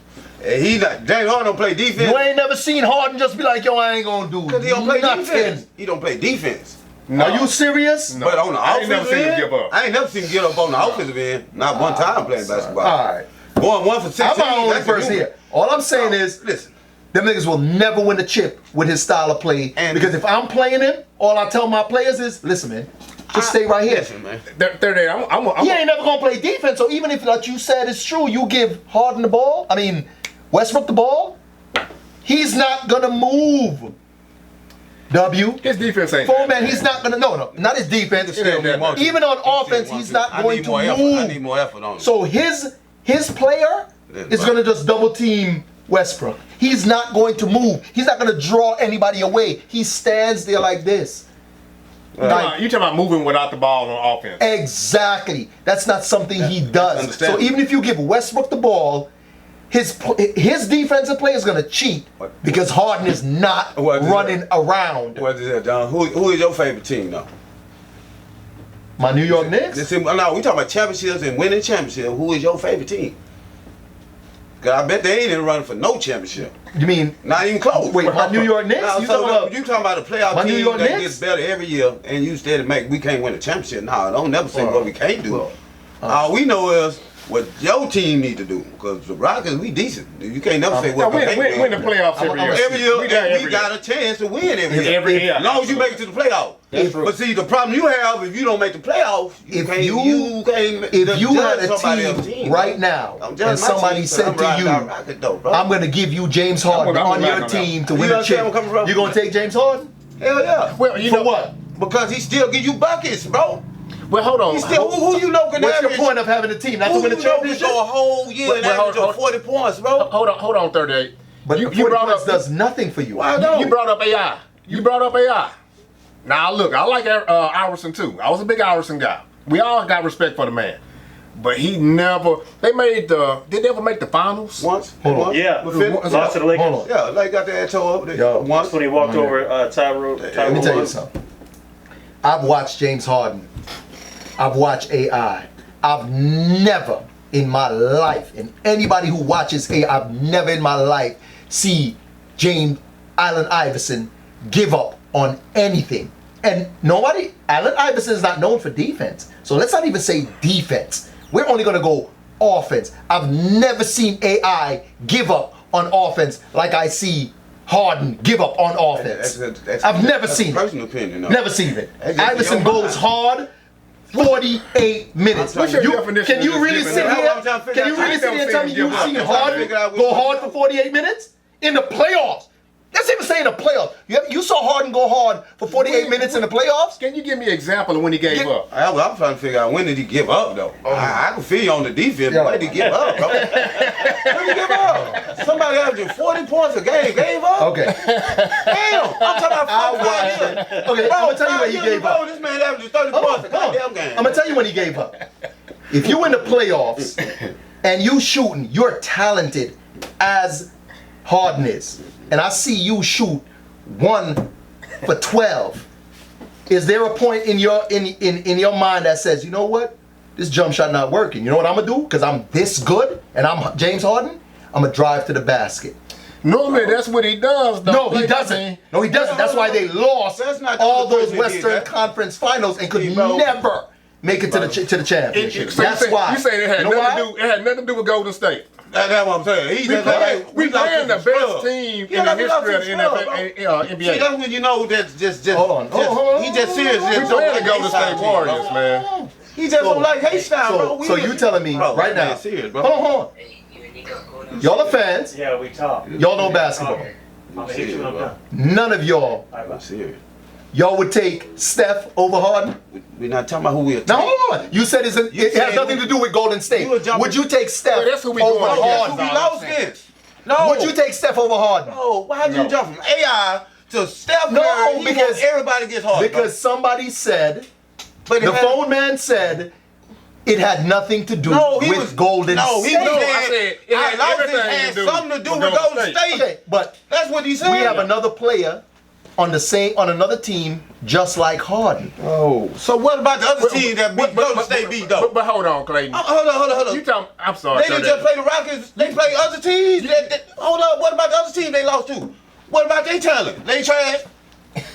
James Harden don't play defense. You ain't never seen Harden just be like, yo, I ain't gonna do Because he don't play nothing. defense. He don't play defense. No. Are you serious? No. But on the I ain't never offensive seen him end, give up. I ain't never seen him get up on the offensive end. Not one time playing basketball. All right. Going 1 for 16. I'm my only that's person a here. All I'm saying is, listen. them niggas will never win a chip with his style of play. And- because if I'm playing him, all I tell my players is, listen, man, just stay right here. Listen, man. He ain't never gonna play defense. So even if what you said is true, you give Harden the ball. I mean, Westbrook the ball. He's not gonna move. W. His defense ain't. Foreman, he's not gonna. No, not his defense. It ain't that much. Even on offense, he's not going to move. I need more effort on him. So his player is gonna just double team Westbrook. He's not going to move. He's not gonna draw anybody away. He stands there like this. You talking about moving without the ball on offense? Exactly. That's not something he does. understandable. So even if you give Westbrook the ball, his defensive player is gonna cheat because Harden is not What is running around. What is that, John? Who is your favorite team, though? My New York Knicks? Listen, no, we talking about championships and winning championships. Who is your favorite team? Cause I bet they ain't even running for no championship. You mean Not even close. wait, my New York Knicks? No, You so talking about you talking about a playoff my New team York that Knicks? gets better every year, and you steady we can't win a championship. No, don't never say what we can't do. All we know is what your team need to do. Because the Rockets, we decent. You can't never say what we can't do. win the playoffs every year. Every year, We we got a chance to win every year. Every year. As long as you make it to the playoffs. That's true. But see, the problem you have, if you don't make the playoffs, If can't, you can't if you judge had a somebody else's team right now I'm and judging my somebody team, said I'm to riding you, that Rocket though, bro. I'm gonna give you James Harden I'm on gonna your back team to You win a understand where I'm chip, coming from? you gonna take James Harden? Hell yeah. Well, you For know what? Because he still give you buckets, bro. Well, hold on. He still who you know can What's your average? point of having a team? Not to Who win a you know can championship? go a whole year and Well, average hold- 40 points, bro? Hold on, 38. But you 40 brought points up does nothing for you. Why not? You brought up AI. You brought up AI. Now look, I like Iverson too. I was a big Iverson guy. We all got respect for the man, but he never. They made the. Did they ever make the finals? Once. Hold on. Once. Yeah, But lost to the Lakers. Hold on. Yeah, like got that toe over there. Yo. Once. That's when he walked over Tyrone. Let me tell you something. I've watched James Harden. I've watched AI. I've never in my life, and anybody who watches AI, I've never in my life see James Allen Iverson give up on anything. And nobody, Allen Iverson is not known for defense. So let's not even say defense. We're only going to go offense. I've never seen AI give up on offense like I see Harden give up on offense. I've never seen it. Personal opinion, though. Never seen it. That's just Iverson your goes mind. hard 48 minutes. What's your definition Can you of really giving sit up? here? I'm trying to figure Can you out- really I sit here and tell me give you've up. seen I'm trying to figure out Harden which go one. hard for 48 minutes? In the playoffs. Let's even say in the playoffs. You saw Harden go hard for 48 minutes in the playoffs? Can you give me an example of when he gave up? I'm trying to figure out when did he give up though. I can feel you on the defense, but when did he give up, bro? When did he give up? Somebody averaging 40 points a game gave up? Okay. Damn, I'm talking about I 5 watched years. it. Okay, I'm gonna tell you when he gave up. This man averaging 30 Hold points a on, hold on. goddamn game. I'm gonna tell you when he gave up. If you in the playoffs and you shooting, you're talented as Harden is, and I see you shoot 1 for 12. Is there a point in your in your mind that says, you know what, this jump shot not working? You know what I'm gonna do? Because I'm this good and I'm James Harden. I'm gonna drive to the basket. Normally, that's what he does. Though. No, he Like, doesn't. I mean, No, he doesn't. That's why they lost That's not the all only those person who did Western that. Conference Finals and could Hey, bro. never make it to the championship. so That's you say, why. You say it had You know nothing to why? do. It had nothing to do with Golden State. That's what I'm saying. He We just playing, like, we lost playing the to best scrub. team Yeah, in the we lost history of to the scrub, NFL, See, NBA. that's when you know that just Hold on. he just serious. We Just playing the don't Golden like State H-Town Warriors, team, man. bro. He just don't like H-Town, bro. So you telling me Bro, right now? man, serious, bro. Hold on. Y'all are fans. Yeah, we talk. Y'all know basketball. I'm gonna hit you when I'm done. None of y'all. All right, bye. I'm serious. Y'all would take Steph over Harden? We're not talking about who we are. Now hold on. You said it has said- nothing to do with Golden State. You were jumping- Would you take Steph Well, that's who we over going against. That's who Harden? we lost against. No. Would you take Steph over Harden? No. Why did you jump from AI to Steph No, Curry? He because- wants everybody gets hard. Because somebody said, but the phone man said, it had nothing to do with Golden No, he State. No, I said said it had lost everything it had to do something to do with with Golden Golden State. State. Okay, but That's what he said. we have another player on another team just like Harden. Oh, so what about the other team that beat Golden State beat though? But hold on, Clayton. Hold on. You talking? I'm sorry. They didn't just play the Rockets. They play other teams. Hold up. What about the other team they lost to? What about their talent? They trash.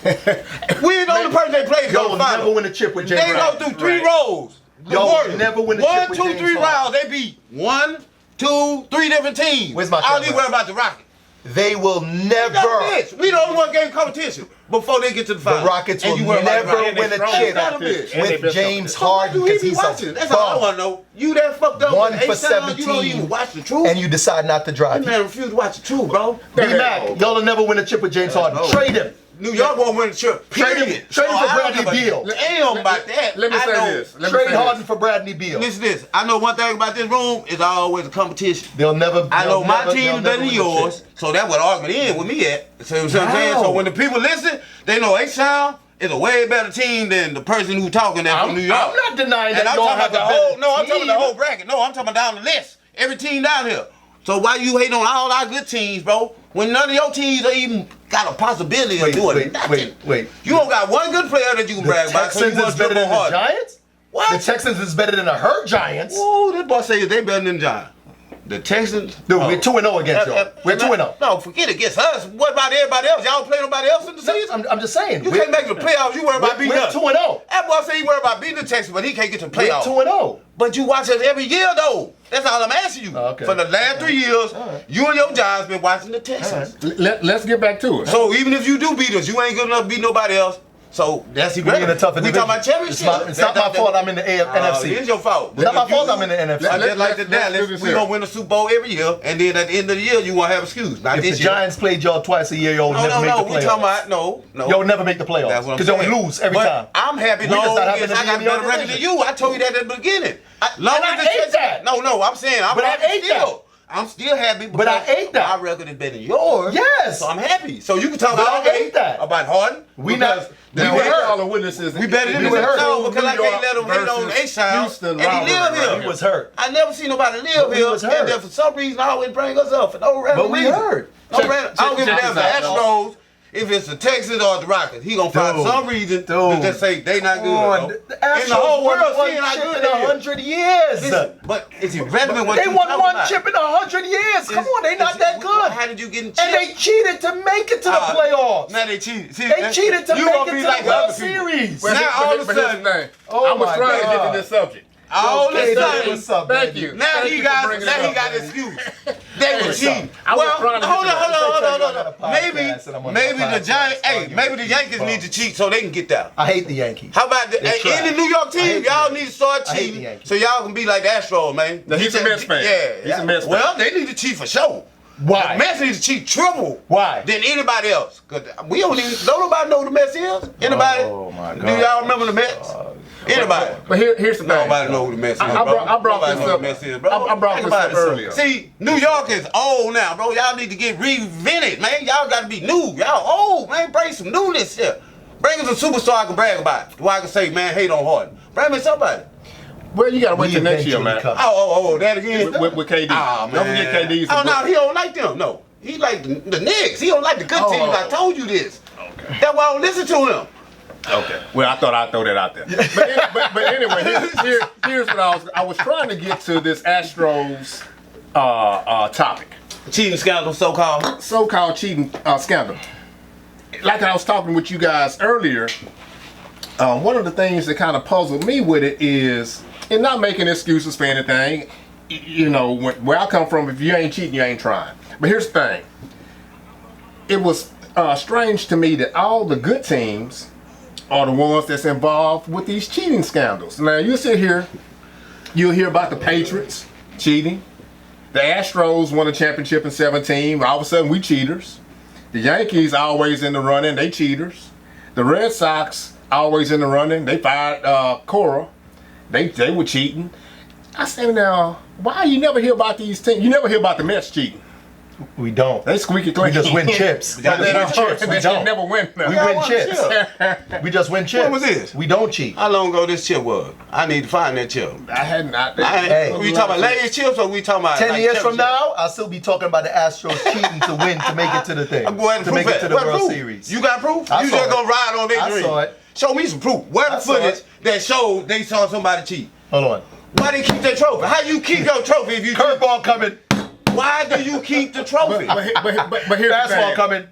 We ain't the only person they played. Y'all will never win a chip with James They go Harden. through 3 rows. The Y'all will Warriors. never win a chip 1, with 2, James 3 Harden. rounds. They beat 1, 2, 3 different teams. Where's my I don't camera? even worry about the Rockets. They will never. That's it. We the only one game competition before they get to the The finals. Rockets And will you worry about the never Rockets. win a strong chip competition. And they with best James competition. Harden Why do because he be he's watching? a That's all I bum. want to know. You that fucked up 1 with for H-Town, you don't 17, even watch the truth. and you decide not to drive. That man refused to watch the truth, bro. B-Mac, y'all will never win a chip with James Harden. no. Trade him. New York won't win the chip. Trade him- Period. trade him for I don't Bradley give a Beal. Damn about that. Let me I say know- this. Let me Trade say Harden this. for Bradley Beal. Listen to this. I know one thing about this room is always a competition. They'll never. I know they'll my never- team they'll is better never than win a yours, chip. so that's what the argument is with me at. See what I'm saying? How? So when the people listen, they know H-Town is a way better team than the person who talking that from New York. I'm not denying And that I'm y'all talking have about the a whole. better No, I'm talking team. about the whole bracket. No, I'm talking about down the list. Every team down here. So why you hating on all our good teams, bro? When none of your teams are even got a possibility of doing nothing. Wait. You don't got one good player that you can The brag about. So you Texans want is to better dribble than the hard. Giants? What? The Texans is better than the Hurt Giants. Ooh, this boy say they better than the Giants. The Texans? Dude, we're 2-0 against y'all. We're 2-0. No, forget it against us. What about everybody else? Y'all don't play nobody else in the season? I'm just saying. You can't make the playoffs. You worry about beating us. We're 2-0. That boy say he worry about beating the Texans, but he can't get to the playoffs. We're 2-0. But you watch us every year, though. That's all I'm asking you. Okay. For the last 3 years, you and your Giants been watching the Texans. Let's get back to it. So even if you do beat us, you ain't good enough to beat nobody else. So that's We're in a tough division. We talking about championship. It's not my fault I'm in the NFC. It's your fault. It's not my fault I'm in the NFC. Just like the Dallas, we gonna win the Super Bowl every year, and then at the end of the year, you gonna have excuse. Not If this the year. Giants played y'all twice a year, y'all would never make the We playoffs. talking about no. Y'all never make the playoffs. That's what I'm Because y'all saying. would lose every But time. I'm happy. We just Long not as having I to got be a better in the record than you. I told you that at the beginning. Long and as I ate that. No, I'm saying I'm But I happy ate still. I'm still happy because I ate that. my record is better than yours. Yes. So I'm happy. So you can talk But all I day ate that. about Harden. We because not- Now, we we hurt. all the witnesses. We better than We this. were hurt. No, because I New can't let York him hate on versus A-Town. Houston And he live rivalry here. right He was hurt. I never seen nobody live But we here. was And hurt. then for some reason, I always bring us up for no random But we reason. hurt. No random. I don't give a check damn if the this out, Astros, if it's the Texans or the Rockets. He gonna find Dude. some reason to Dude. just say they not good. Come on, bro. the Astros In the whole won world one seeing how chip good in they is. 100 years. Listen, but it's irrelevant what They you won talking one about. chip in 100 years. Come on, they not that good. How did you get in And they cheated to make it to the playoffs. Now they cheated. See, They cheated to you make gonna it be to like the World other people. Series. Well, now all of a But here's sudden, the thing. Oh I was my trying to get God. to this subject. all of Okay, a then, sudden, what's up, Thank baby? you. now Thank he you got for bringing now it he up. got an excuse. They were what's cheating. up? I was Well, trying to hold get to that. on. They got a Maybe podcast and I'm on maybe a the Giants. podcast Hey, arguing maybe with the these Yankees need to bums. cheat so they can get down. I hate the Yankees. How about the They tried. any New York I team? hate the Y'all Yankees. need to start I hate the cheating Yankees. so y'all can be like the Astros, man. Now, he's a Mets fan. Yeah, He's a Mets fan. Well, they need to cheat for sure. Why? The Mets need to cheat triple. Why? Than anybody else. Cause we don't even don't nobody know who the Mets is. Anybody? Oh, my Do God. y'all remember the Mets? Anybody? But here's the thing. Nobody know who the Mets is, I bro. brought Nobody this know who up. the Mets is, bro. I brought Think this about up it. earlier. See, New York is old now, bro. Y'all need to get reinvented, man. Y'all got to be new. Y'all old, man. Bring some newness here. Bring us a superstar I can brag about. Where I can say, man, hate on Harden. Bring me somebody. Well, you gotta wait till next year, man. eventually come. Oh, that again? With KD. Oh, man. Don't forget KD's. Oh, no, he don't like them. No. He like the Knicks. He don't like the good Oh. teams. I told you this. Okay. That's why I don't listen to him. Okay. Well, I thought I'd throw that out there. But anyway, here's what I was trying to get to this Astros topic. Cheating scandal, so-called. So-called cheating scandal. Like I was talking with you guys earlier, one of the things that kind of puzzled me with it is, and not making excuses for anything, you know, where I come from, if you ain't cheating, you ain't trying. But here's the thing. It was strange to me that all the good teams are the ones that's involved with these cheating scandals. Now, you sit here, you'll hear about the Patriots cheating. The Astros won a championship in 17. All of a sudden, we cheaters. The Yankees always in the running. They cheaters. The Red Sox always in the running. They fired Cora. They were cheating. I say now, why you never hear about these teams? You never hear about the Mets cheating. We don't. They squeaky clean. We just win chips. But they don't. We They don't. never win. We Yeah, win won chips. chips. We just win chips. When was this? We don't cheat. How long ago this chip was? I need to find that chip. I had not. Hey. We talking about layers chips or we talking about 10 like years from championship? now, I'll still be talking about the Astros cheating to win, to make it to the thing. I'm going To make it to the What World proof? Series. You got proof? I You saw just it. gonna ride on their I dream. saw it. Show me some proof. Where the I saw footage it. that showed they saw somebody cheat? Hold on. Why they keep their trophy? How you keep your trophy if you cheat? Curveball coming. Why do you keep the trophy? But here's the Fastball thing. coming.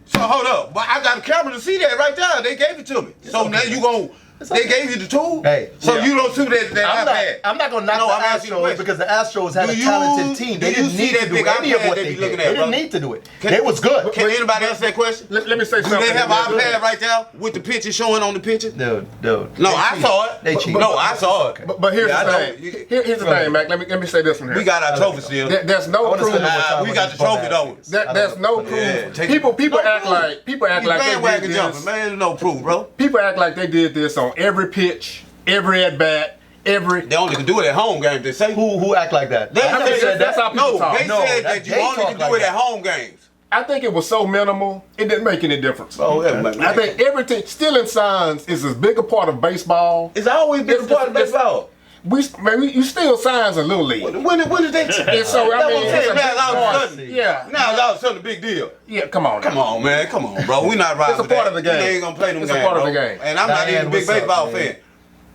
So hold up. But I got a camera to see that right there. They gave it to me. So now you gon' they gave you the tool? Hey. So Yeah. you don't sue that iPad? I'm not gonna knock No, I'm the asking you a Astros question. because the Astros had Do a you- talented team. They do you didn't see need that to do big any of iPad what they they be did. looking They at, didn't bro? need to do it. They was good. Can anybody answer that question? Let me say Do something. they have an iPad right there with the picture showing on the picture? Dude. No, They I cheated. saw it. They cheated. No, I saw it. But here's Yeah, the I thing. know. Here's the thing, Mac. Let me say this one here. We got our trophy still. There's I no wanna proof. spend more time we on got these the trophy, bum though. ass There's no Yeah, proof. take People No act proof. like These they bandwagon did jumping, this. man. There's no proof, bro. People act like they did this on every pitch, every at bat, every. They only can do it at home games. They say. Who act like that? They I never said said that's that. how people No, talk. they No, said that that you they only talk can do like it at that. home games. I think it was so minimal, it didn't make any difference. Oh, yeah, man. I think everything, stealing signs is as big a part of baseball. It's always been a part of baseball. You steal signs in Little League. When did they? And so, I That's mean, what I'm saying. it's a Now big all of a part. sudden, Yeah. now all of a sudden, a big deal. Yeah, come on. Come on, man. Come on, bro. We not riding It's a with part that. of the game. We ain't gonna play them It's a games, part of bro. the game. And I'm not even a Diane, big what's up, baseball man? fan.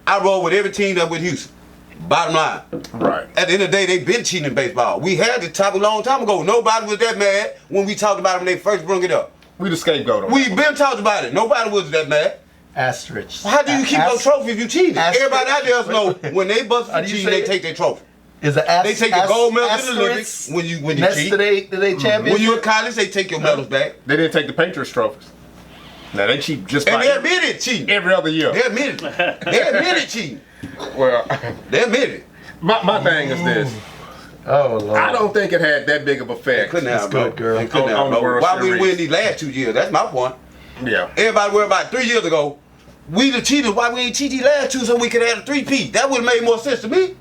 I roll with every team that with Houston. Bottom line. Right. At the end of the day, they been cheating in baseball. We had the topic a long time ago. Nobody was that mad when we talked about it when they first brought it up. We the scapegoat. On We been talked about it. Nobody was that mad. Asterisk. How do you keep those trophies if you cheated? Asterisk. Everybody out there know when they bust How for do you cheating, say they it? take their trophy. Is a They take the gold medals in the Olympics when you next cheat. to they championship. When you in college, they take your medals back. They didn't take the Patriots trophies. Now they cheat just And like they admitted cheating. every other year. They admitted it. They admitted cheating. Well, They admitted it. my thing is this. Oh Lord. I don't think it had that big of They effect. couldn't have, That's bro. good, girl. They couldn't On have, the bro. World Why we Series. win these last 2 years? That's my point. Yeah. Everybody worried about 3 years ago. We the cheaters. Why we ain't cheat these last 2 so we could have a 3-peat? That would have made more sense to me.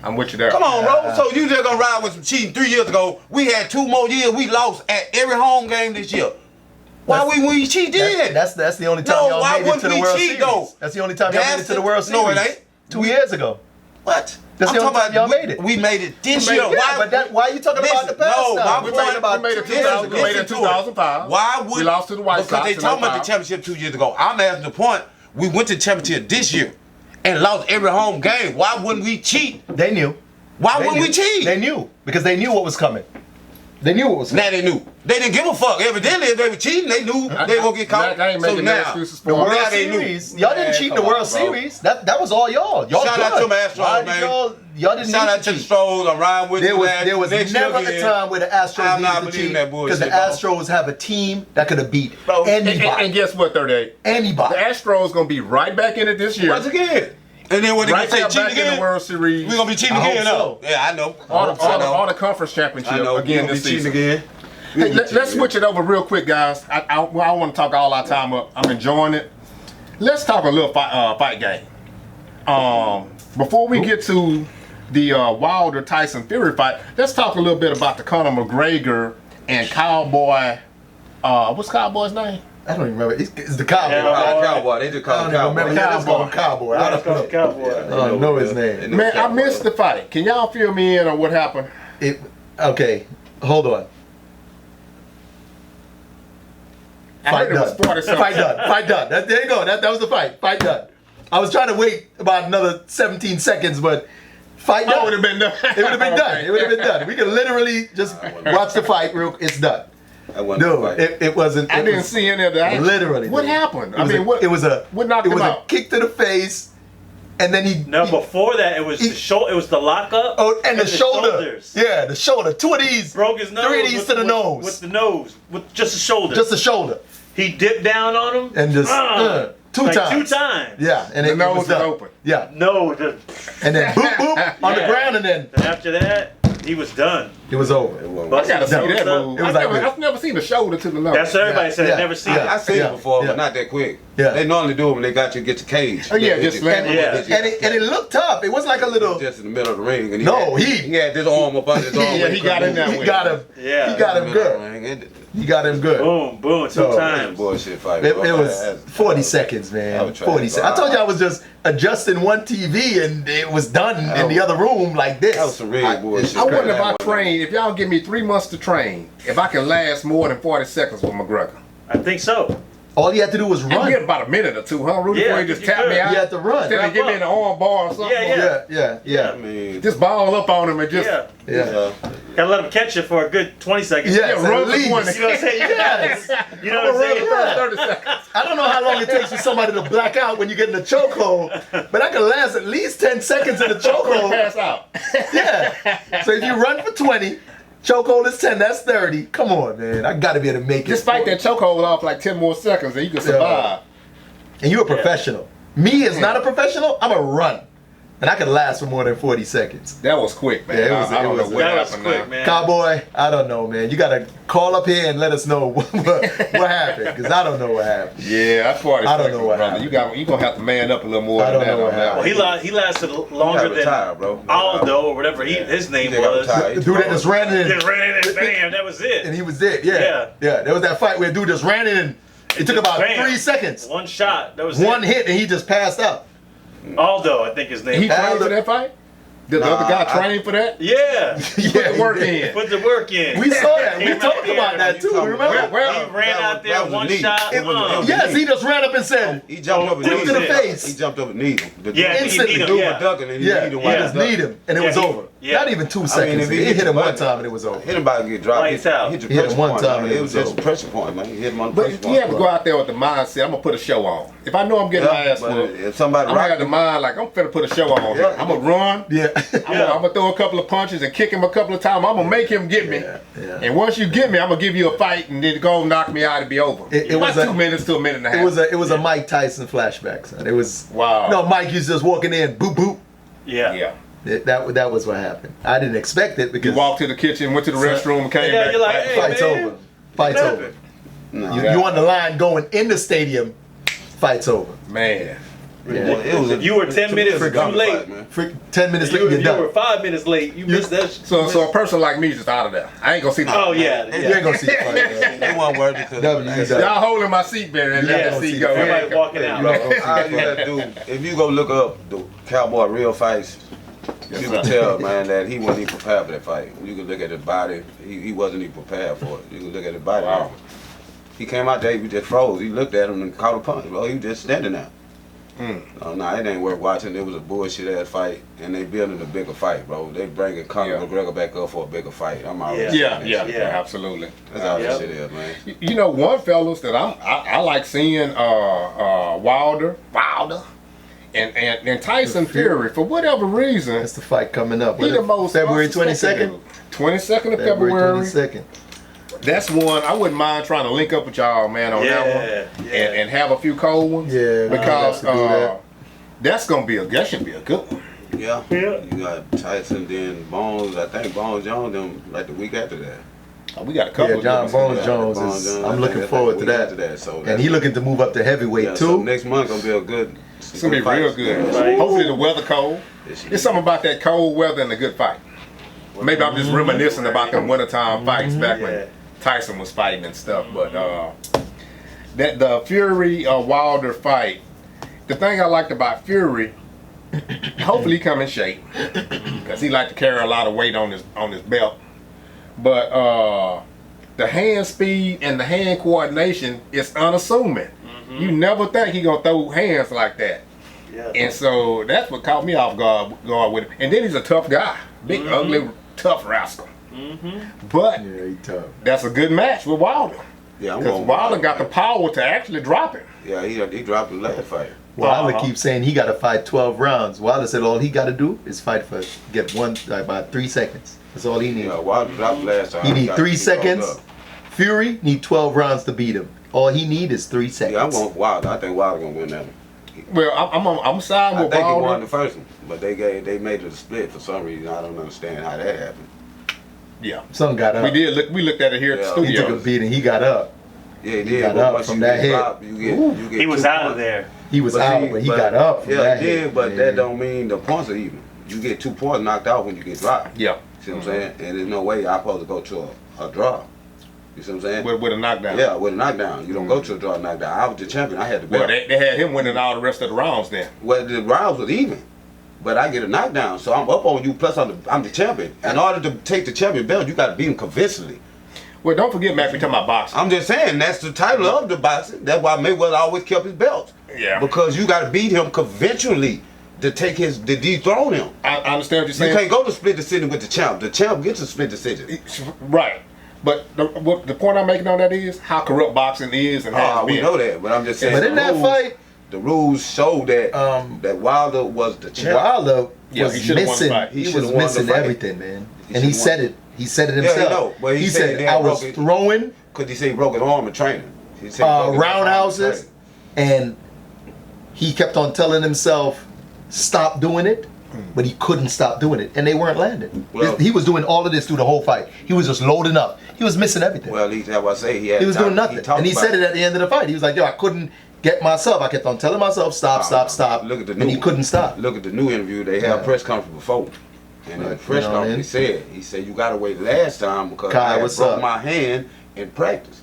I'm with you there. Come on, bro. So you just gonna ride with some cheating 3 years ago? We had 2 more years. We lost at every home game this year. Why we cheat then? That's the only time No, y'all why made it to wouldn't the we World cheat, Series. though? That's the only time y'all made it to the World Series. No, it ain't. 2 years ago. What? That's the only time y'all made it. We made it this We made year. it, Yeah, why are you talking about the past No, now? my We're point- talking about we made it 2 years 2000, ago. we made it 2005. Why would we lost to the White Because Sox they in talking about 05. the championship 2 years ago. I'm asking the point. We went to the championship this year and lost every home game. Why wouldn't we cheat? They knew. Why They wouldn't we knew. cheat? They knew because they knew what was coming. They knew what was coming. Now they knew. They didn't give a fuck. Evidently, if they were cheating, they knew they were gonna get caught. I ain't So making no now, excuses for The them. World now they knew. Series, y'all didn't cheat in the come World on, bro. Series. That was all y'all. Y'all Shout out good. to my Astros, Why did man. Y'all didn't Shout need out to the cheat. Astros. I'm riding with There you, was man. there was Next year never a again. time where the Astros I'm not needed to believing cheat that because the bullshit, bro. Astros have a team that could have beat Bro, anybody. And guess what, 38? The Anybody. Astros gonna be right back in it this year. Once again. And then when they Right say there cheat back in again, the World Series. we gonna be cheating I again, hope though. Yeah, I know. all the conference championship I know. We again gonna be this cheating season. again. Hey, let's switch it over real quick, guys. I want to talk all our time up. I'm enjoying it. Let's talk a little fight game. Before we get to the Wilder Tyson Fury fight, let's talk a little bit about the Conor McGregor and Cowboy. What's Cowboy's name? I don't even remember. It's the Cowboy. Yeah, Cowboy. They just I call don't him even Cowboy. remember. Yeah, let's call him Cowboy. I don't know. Cowboy. I don't know his name. Man, I missed the fight. Can y'all fill me in on what happened? Okay, hold on. I heard it was 40 something. Fight done. Fight done. There you go. That was the fight. Fight done. I was trying to wait about another 17 seconds, but fight done. That would have been done. It would have been done. It would have been done. We could literally just watch the fight. It's done. That wasn't the No, fight. it wasn't. I it didn't was- see any of that. Literally. What dude. happened? It was what? It was a. what knocked It him was a out? kick to the face, and then he. No, he- before that it was the shoulder. It was the lockup. Oh, and the shoulder. shoulders. Yeah, the shoulder. 2 of these. Broke his nose. 3 of these to the nose. With the nose. With just the shoulder. Just the shoulder. He dipped down on him. And just 2 like times. 2 times. Yeah, and The it nose was is done. open. Yeah, No, just, and then boop boop on the Yeah. ground, and then and after that, he was done. it was over. I gotta see No, that no. move. It was like this. I've never seen a shoulder to the nose. That's what everybody Yeah, said. yeah, I've never seen yeah. I it. seen Yeah, it before, yeah. but not that quick. Yeah. They normally do it when they got you get the cage. Oh, yeah, just let And, him- Yeah. and it looked tough. It was like a little. Just in the middle of the ring. And No, he had this arm up under his arm. Yeah, he got in there. He got him. Yeah. He got him good. He got him good. Boom, boom, 2 So, times. Bullshit fight. It, bro. it was That's- 40 seconds, I man. was trying 40 to- seconds. I told you I was just adjusting one TV and it was done in the other room like this. That was some real bullshit. I wonder if That I one. train, if y'all give me 3 months to train, if I can last more than 40 seconds with McGregor. I think so. All he had to do was I run. get about a minute or 2, huh? Rudy, Yeah, before he just you tap me could. out. He had to run. Instead of give me an arm bar or something. Yeah, Yeah. I mean, Just ball up on him and just Yeah. Yeah. Gotta let him catch it for a good 20 seconds. Yes, Yeah, run at for least. 20. You know what I'm saying? Yes. You know what I'm run saying? the first 30 seconds. I don't know how long it takes for somebody to black out when you get in a chokehold, but I can last at least 10 seconds in a chokehold. Pass out. Yeah. So if you run for 20, chokehold is 10, that's 30. Come on, man. I gotta be able to make it. Just fight that chokehold off like 10 more seconds and you can survive. And you're a professional. Me is not a professional, I'm a run. And I can last for more than 40 seconds. That was quick, man. Yeah, it was- I don't it know was- what That was happened quick, now. man. Cowboy, I don't know, man. You gotta call up here and let us know what happened, because I don't know what happened. Yeah, that's 40 I don't seconds, know what brother. happened. You gonna have to man up a little more I than don't that know what on that happened. Well, one. he lasted longer gotta than retire, bro. Aldo or whatever his name He got was. retired. The dude that just ran in Just ran in and bam, that was and it. he was dead. Yeah. Yeah. There was that fight where a dude just ran in and it took about Bam. 3 seconds. One shot, that was One it. hit and he just passed out. Aldo, I think his name He was. trained for that fight? Did the Nah, other guy train for that? Yeah. Put the work in. Put the work in. We saw that. We Came out talked there. about that too. Remember? Well, He ran out there, was a one knee. shot. It was a- Yes, he just ran up and said, He jumped over Tip to the face. He jumped over knee him. The Yeah, dude- he Instantly. need him, dude yeah. was ducking and he yeah, need him he while just he ducking. kneed him, and it Yeah, was he- over. yeah. Not even 2 I mean, seconds. if he He hit hit the him one button, time and it was over. Hit him by to get dropped. Lights out. Hit your Hit him pressure one point, time man. and It was it was just a pressure point, man. Hit him on the But pressure you point. have to go out there with the mindset. I'm gonna put a show on. If I know I'm getting my Yeah, ass but whooped, if somebody I'm gonna have the rock mind like I'm finna put a show on. Yeah. I'm gonna run. Yeah. I'm gonna throw a couple of punches and kick him a couple of times. I'm gonna make him get me. Yeah. And once you get me, I'm gonna give you a fight and then go knock me out and be over. It About was 2 minutes to a minute and a half. It was a Mike Tyson flashback, son. It was Wow. No, Mike is just walking in, boop boop. Yeah. Yeah. That was what happened. I didn't expect it because You walked to the kitchen, went to the restroom, and came Yeah, back. you're like, hey, fight's man. over. Fight's What over. happened? No. You on the line going in the stadium, fight's over. Man. Yeah. It was a- You were 10 minutes a too gunfight, late. man. 10 minutes later, You you're done. were 5 minutes late. You missed that. So a person like me is just out of there. I ain't gonna see the Oh yeah. You ain't gonna see the fight. man. They weren't worthy because W. Y'all holding my seatbelt and let Yeah. the seat See go. the fight. Everybody walking You out. ain't gonna see all the you fight. gotta do, if you go look up the Cowboy real fights, Yes, you sir. can tell, man, that he wasn't even prepared for that fight. You can look at his body, he wasn't even prepared for it. You can look at his body. Wow. Man. He came out there, he just froze. He looked at him and caught a punch, bro. He was just standing there. Oh, nah, it ain't worth watching. It was a bullshit ass fight, and they building a bigger fight, bro. They bringing Conor Yeah. McGregor back up for a bigger fight. I'm already Yeah, saying yeah, that shit. yeah, absolutely. That's all Yep. that shit is, man. You know, one fellas that I like seeing Wilder, and Tyson Fury for whatever reason. That's the fight coming up. He the most February unsuspected 22nd. dude. 22nd of February February. 22nd. That's one I wouldn't mind trying to link up with y'all, man, on that one, Yeah. and have a few cold ones. Yeah, we because have to do that. that should be a good one. Yeah. Yeah. You got Tyson, then Bones. I think Bones Jones them like the week after that. We got a couple. Yeah, of John good Bones ones. Jones Bones is. Jones, I I'm think looking that's forward the to week that. after that, so And that's- he looking to move up to heavyweight Yeah, so too. next month gonna be a good. It's gonna be real good. Right. Hopefully the weather cold. It's It's something about that cold weather and a good fight. Maybe I'm just reminiscing about them wintertime fights back Yeah. when Tyson was fighting and stuff. But that the Fury Wilder fight, the thing I liked about Fury, hopefully he come in shape because he like to carry a lot of weight on his belt. But the hand speed and the hand coordination is unassuming. You never think he gonna throw hands like that. Yeah. And so that's what caught me off guard with him. And then he's a tough guy, big, ugly, tough rascal. But Yeah, he tough. that's a good match with Wilder Yeah, I'm because going Wilder got the power to actually drop him. Yeah, he dropped the last fight. Wilder Uh-huh. keeps saying he got to fight 12 rounds. Wilder said all he got to do is fight for get one about 3 seconds. That's all he needs. Yeah, Wilder dropped last time. He need got- 3 he seconds. rolled up. Fury need 12 rounds to beat him. All he need is 3 seconds. Yeah, I'm going Wilder. I think Wilder gonna win that one. Well, I'm siding I with think he won Wilder. the first one, but they made it a split for some reason. I don't understand how that happened. Yeah, Son got up. we looked at it here at the Yeah. He took a studio. beating. He got up. Yeah, he He did. got But up once from you that get hit. dropped, you get He was 2 out points. of there. He was But out, see, but he got up from Yeah, that he hit. did, but Yeah. that don't mean the points are even. You get 2 points knocked out when you get dropped. Yeah, See what I'm saying? And there's no way I'm supposed to go to a draw. You see what I'm saying? with a knockdown. Yeah, with a knockdown. You don't go to a draw knockdown. I was the champion. I had the Well, belt. they had him winning all the rest of the rounds then. Well, the rounds was even. But I get a knockdown, so I'm up on you. Plus, I'm the champion. In order to take the champion belt, you got to beat him convincingly. Well, don't forget, Mac, we talking about boxing. I'm just saying that's the title of the boxing. That's why Mayweather always kept his belt. Yeah. Because you got to beat him conventionally to dethrone him. I understand what you're You saying. can't go to split decision with the champ. The champ gets a split decision. Right. But the point I'm making on that is how corrupt boxing is and has We been. know that, but I'm just saying. But in the that rules- fight, the rules show that that Wilder was the champ. Wilder Yeah, was he should've won the missing. fight. He He should've was won the missing fight. everything, man. He And he should've said won. it. He said it Yeah, he himself. know, but he he said said they I had was broke it. throwing Because he said he broke his arm in training. He said he broke his arm in roundhouses, training. and he kept on telling himself, "Stop doing it." But he couldn't stop doing it, and they weren't landing. Well- He was doing all of this through the whole fight. He was just loading up. He was missing everything. Well, that's what I say. He was doing nothing, and he said it at the end of the fight. He was like, "Yo, I couldn't get myself. I kept on telling myself, stop, stop, stop." Look at the and new he couldn't stop. Look at the new interview. They had Yeah. a press conference before. And in the Right, press you know what I conference, mean? he said, you got to wait last time because Kai, I had what's broke up? my hand in practice.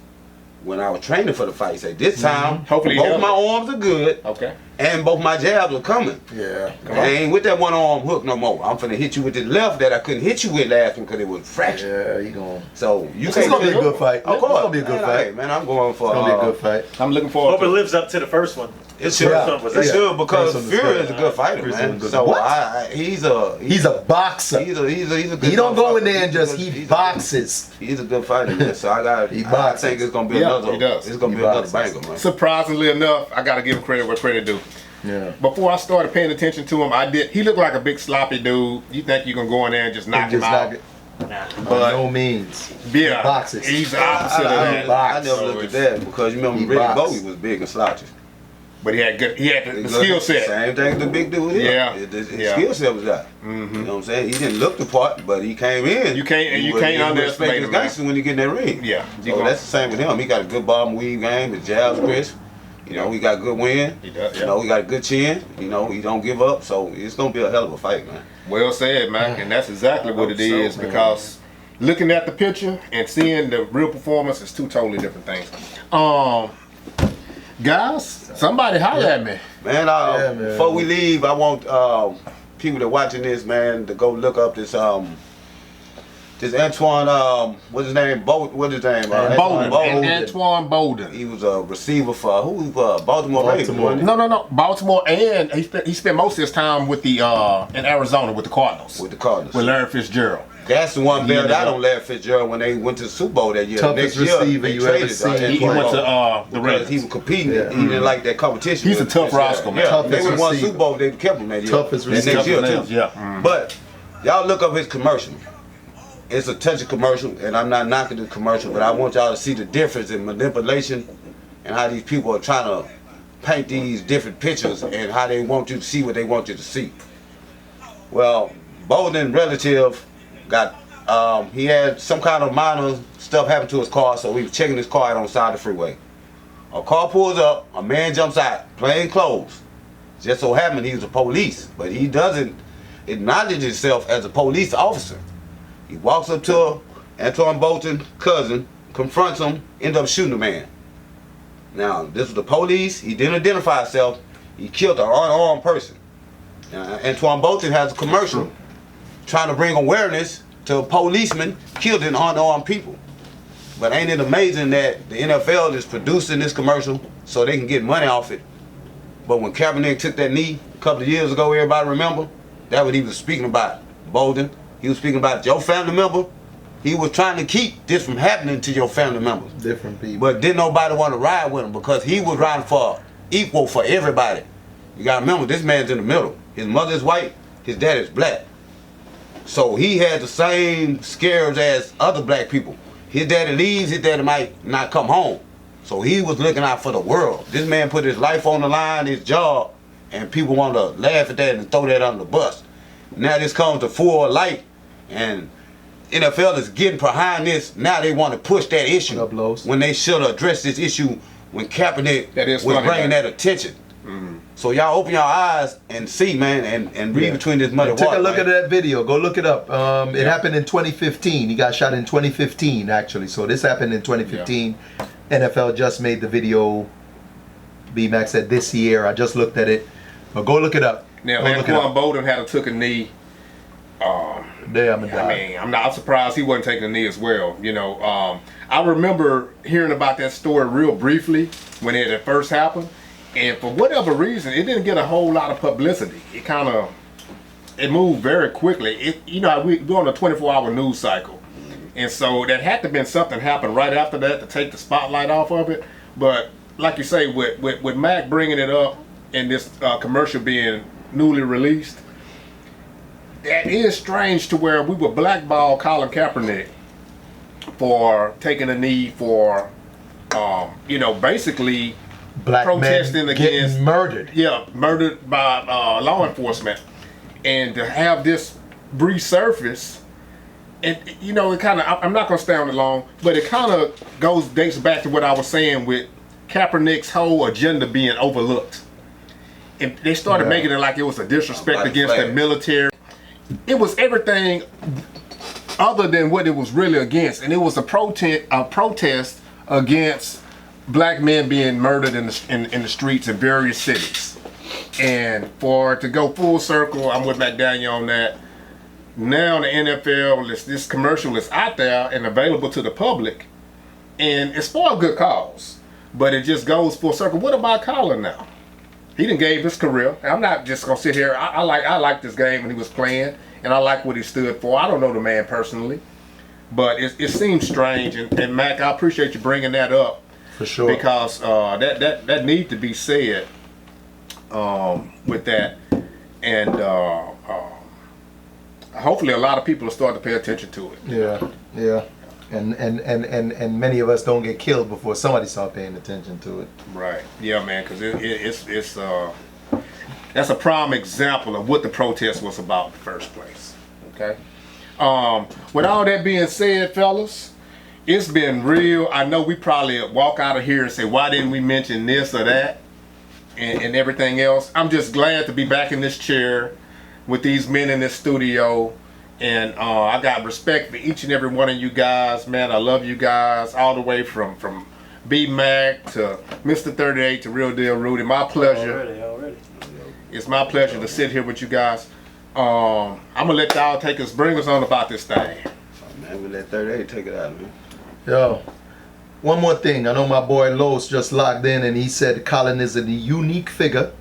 When I was training for the fight, he said, this time, Hopefully he both held my it. arms are good. Okay. And both my jabs are coming. Yeah. I ain't with that one arm hook no more. I'm finna hit you with the left that I couldn't hit you with last one because it was fractured. Yeah, you going. So you It's can't. gonna be a good fight. Of course. It's gonna be a good Man, fight. hey, man, I'm going for. It's gonna be a good fight. I'm looking forward Hope to it it. lives up to the first one. It should. Yeah. It should because First one was Fury good. is a good fighter, Fury's man. good. So What? he's He's a boxer. a good. He don't go in there and he's a just good- he he's a- boxes. He's a good fighter, man. So I He think boxes. it's gonna be Yeah, another. he does. It's gonna He be another boxes. banger, man. Surprisingly enough, I got to give him credit where credit due. Yeah. Before I started paying attention to him, he looked like a big sloppy dude. You think you can go in there and just knock him out? Nah. By no means. Yeah, He boxes. he's the opposite of that. I never looked at that because you remember He Reggie box. Bowie was big and slouchy. But he had the skill set. Same thing as the big dude. Yeah. His Yeah. skill set was out. You know what I'm saying? He didn't look the part, but he came in. You can't He underestimate respect his him, man. gangster when you get in that ring. Yeah. So that's the same with him. He got a good ball and weave game. His jabs crisp. You know, he got good wind. He does, yeah. You know, he got a good chin. You know, he don't give up. So it's gonna be a hell of a fight, man. Well said, Mac, and that's exactly what it I hope is so, man. because looking at the picture and seeing the real performance is two totally different things. Guys, somebody holler at me. Man, man. before we leave, I want people that watching this, man, to go look up this Antoine, what's his name? What his name? Bolden. Bolden. Antoine Bolden. He was a receiver for Baltimore Ravens. Baltimore. wasn't he? No. Baltimore, and he spent most of his time with the in Arizona with the Cardinals. With the Cardinals. With Larry Fitzgerald. That's the one He bailed ended out up- on Larry Fitzgerald when they went to the Super Bowl that year. Toughest Next year, receiver they you ever traded seen. Antoine He went to Bolden. the Because Ravens. he was competing. Yeah. He didn't like that competition. He's a with tough Fitzgerald. rascal, man. Yeah, Toughest they won receiver. Super Bowl. They kept him that year. Toughest That next receiver. year Toughest, too. yeah. But y'all look up his commercial. It's a touchy commercial, and I'm not knocking the commercial, but I want y'all to see the difference in manipulation and how these people are trying to paint these different pictures and how they want you to see what they want you to see. Well, Bolden relative got he had some kind of minor stuff happen to his car, so he was checking his car out on the side of the freeway. A car pulls up, a man jumps out, plain clothes. Just so happened he was a police, but he doesn't acknowledge himself as a police officer. He walks up to Antoine Bolton's cousin, confronts him, end up shooting the man. Now, this was the police. He didn't identify himself. He killed an unarmed person. Antoine Bolton has a commercial trying to bring awareness to policemen killing unarmed people. But ain't it amazing that the NFL is producing this commercial so they can get money off it? But when Kaepernick took that knee a couple of years ago, everybody remember? That's what he was speaking about, Bolden. He was speaking about your family member. He was trying to keep this from happening to your family members. Different people. But didn't nobody want to ride with him because he was riding for equal for everybody. You gotta remember, this man's in the middle. His mother's white, his dad is black. So he had the same scares as other black people. His daddy leaves, his daddy might not come home. So he was looking out for the world. This man put his life on the line, his job, and people want to laugh at that and throw that under the bus. Now this comes to full light, and NFL is getting behind this. Now they want to push that issue Up, Lowe's. when they should have addressed this issue when Kaepernick That is was funny, bringing man. that attention. So y'all open your eyes and see, man, and read Yeah. between this muddy Take water. a look man. at that video. Go look it up. It happened in 2015. He got shot in 2015, actually. So this happened in 2015. NFL just made the video. B-Max said this year. I just looked at it. But go look it up. Now, Go look it Antoine up. Bolden had took a knee. There, I'm I die. mean, I'm not surprised he wasn't taking a knee as well. You know, I remember hearing about that story real briefly when it had first happened, and for whatever reason, it didn't get a whole lot of publicity. It moved very quickly. You know, we're on a 24-hour news cycle, and so that had to have been something happened right after that to take the spotlight off of it. But like you say, with Mac bringing it up and this commercial being newly released. That is strange to where we would blackball Colin Kaepernick for taking a knee for, basically Black protesting men getting against murdered. murdered by law enforcement, and to have this resurface, and it kind of, I'm not gonna stay on it long, but it kind of dates back to what I was saying with Kaepernick's whole agenda being overlooked, and they started making it like it was a disrespect Black against the flag. military. It was everything other than what it was really against, and it was a protest against black men being murdered in the streets in various cities. And for it to go full circle, I'm with McDaniel on that. Now the NFL, this commercial is out there and available to the public, and it's for a good cause. But it just goes full circle. What about Colin now? He didn't gave his career. I'm not just gonna sit here. I like this game when he was playing, and I like what he stood for. I don't know the man personally, but it seems strange. And Mac, I appreciate you bringing that up For sure. because that need to be said with that, and hopefully a lot of people will start to pay attention to it. Yeah. And many of us don't get killed before somebody start paying attention to it. Right. Yeah, man. Because it's that's a prime example of what the protest was about in the first place. Okay. With all that being said, fellas, it's been real. I know we probably walk out of here and say, why didn't we mention this or that and everything else? I'm just glad to be back in this chair with these men in this studio. And I got respect for each and every one of you guys, man. I love you guys all the way from B Mac to Mr. 38 to Real Deal Rudy. My pleasure. Already. It's my pleasure to sit here with you guys. I'm gonna let y'all bring us on about this thing. Oh, man, we let 38 take it out, man. Yo, one more thing. I know my boy Los just logged in and he said Colin is a unique figure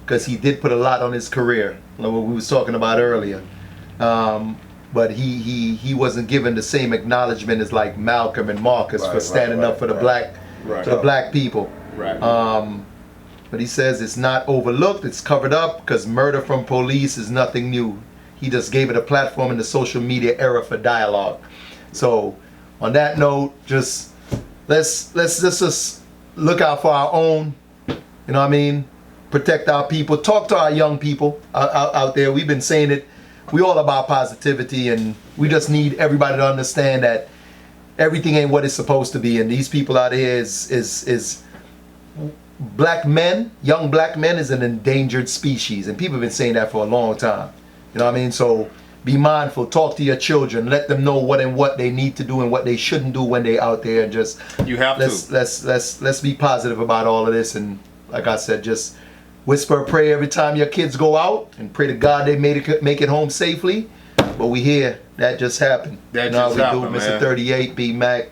because he did put a lot on his career, like what we was talking about earlier. But he wasn't given the same acknowledgement as like Malcolm and Marcus for standing up for the black people. Right. But he says it's not overlooked, it's covered up because murder from police is nothing new. He just gave it a platform in the social media era for dialogue. So on that note, just let's just look out for our own, you know what I mean? Protect our people, talk to our young people out there. We've been saying it. We all about positivity, and we just need everybody to understand that everything ain't what it's supposed to be. And these people out here is black men, young black men is an endangered species, and people have been saying that for a long time. You know what I mean? So be mindful. Talk to your children. Let them know what they need to do and what they shouldn't do when they out there. And just you have let's be positive about all of this. And like I said, just whisper a prayer every time your kids go out and pray to God they make it home safely. But we hear that just happened. That you know just how we happened, do, Mr. man. 38, B Mac.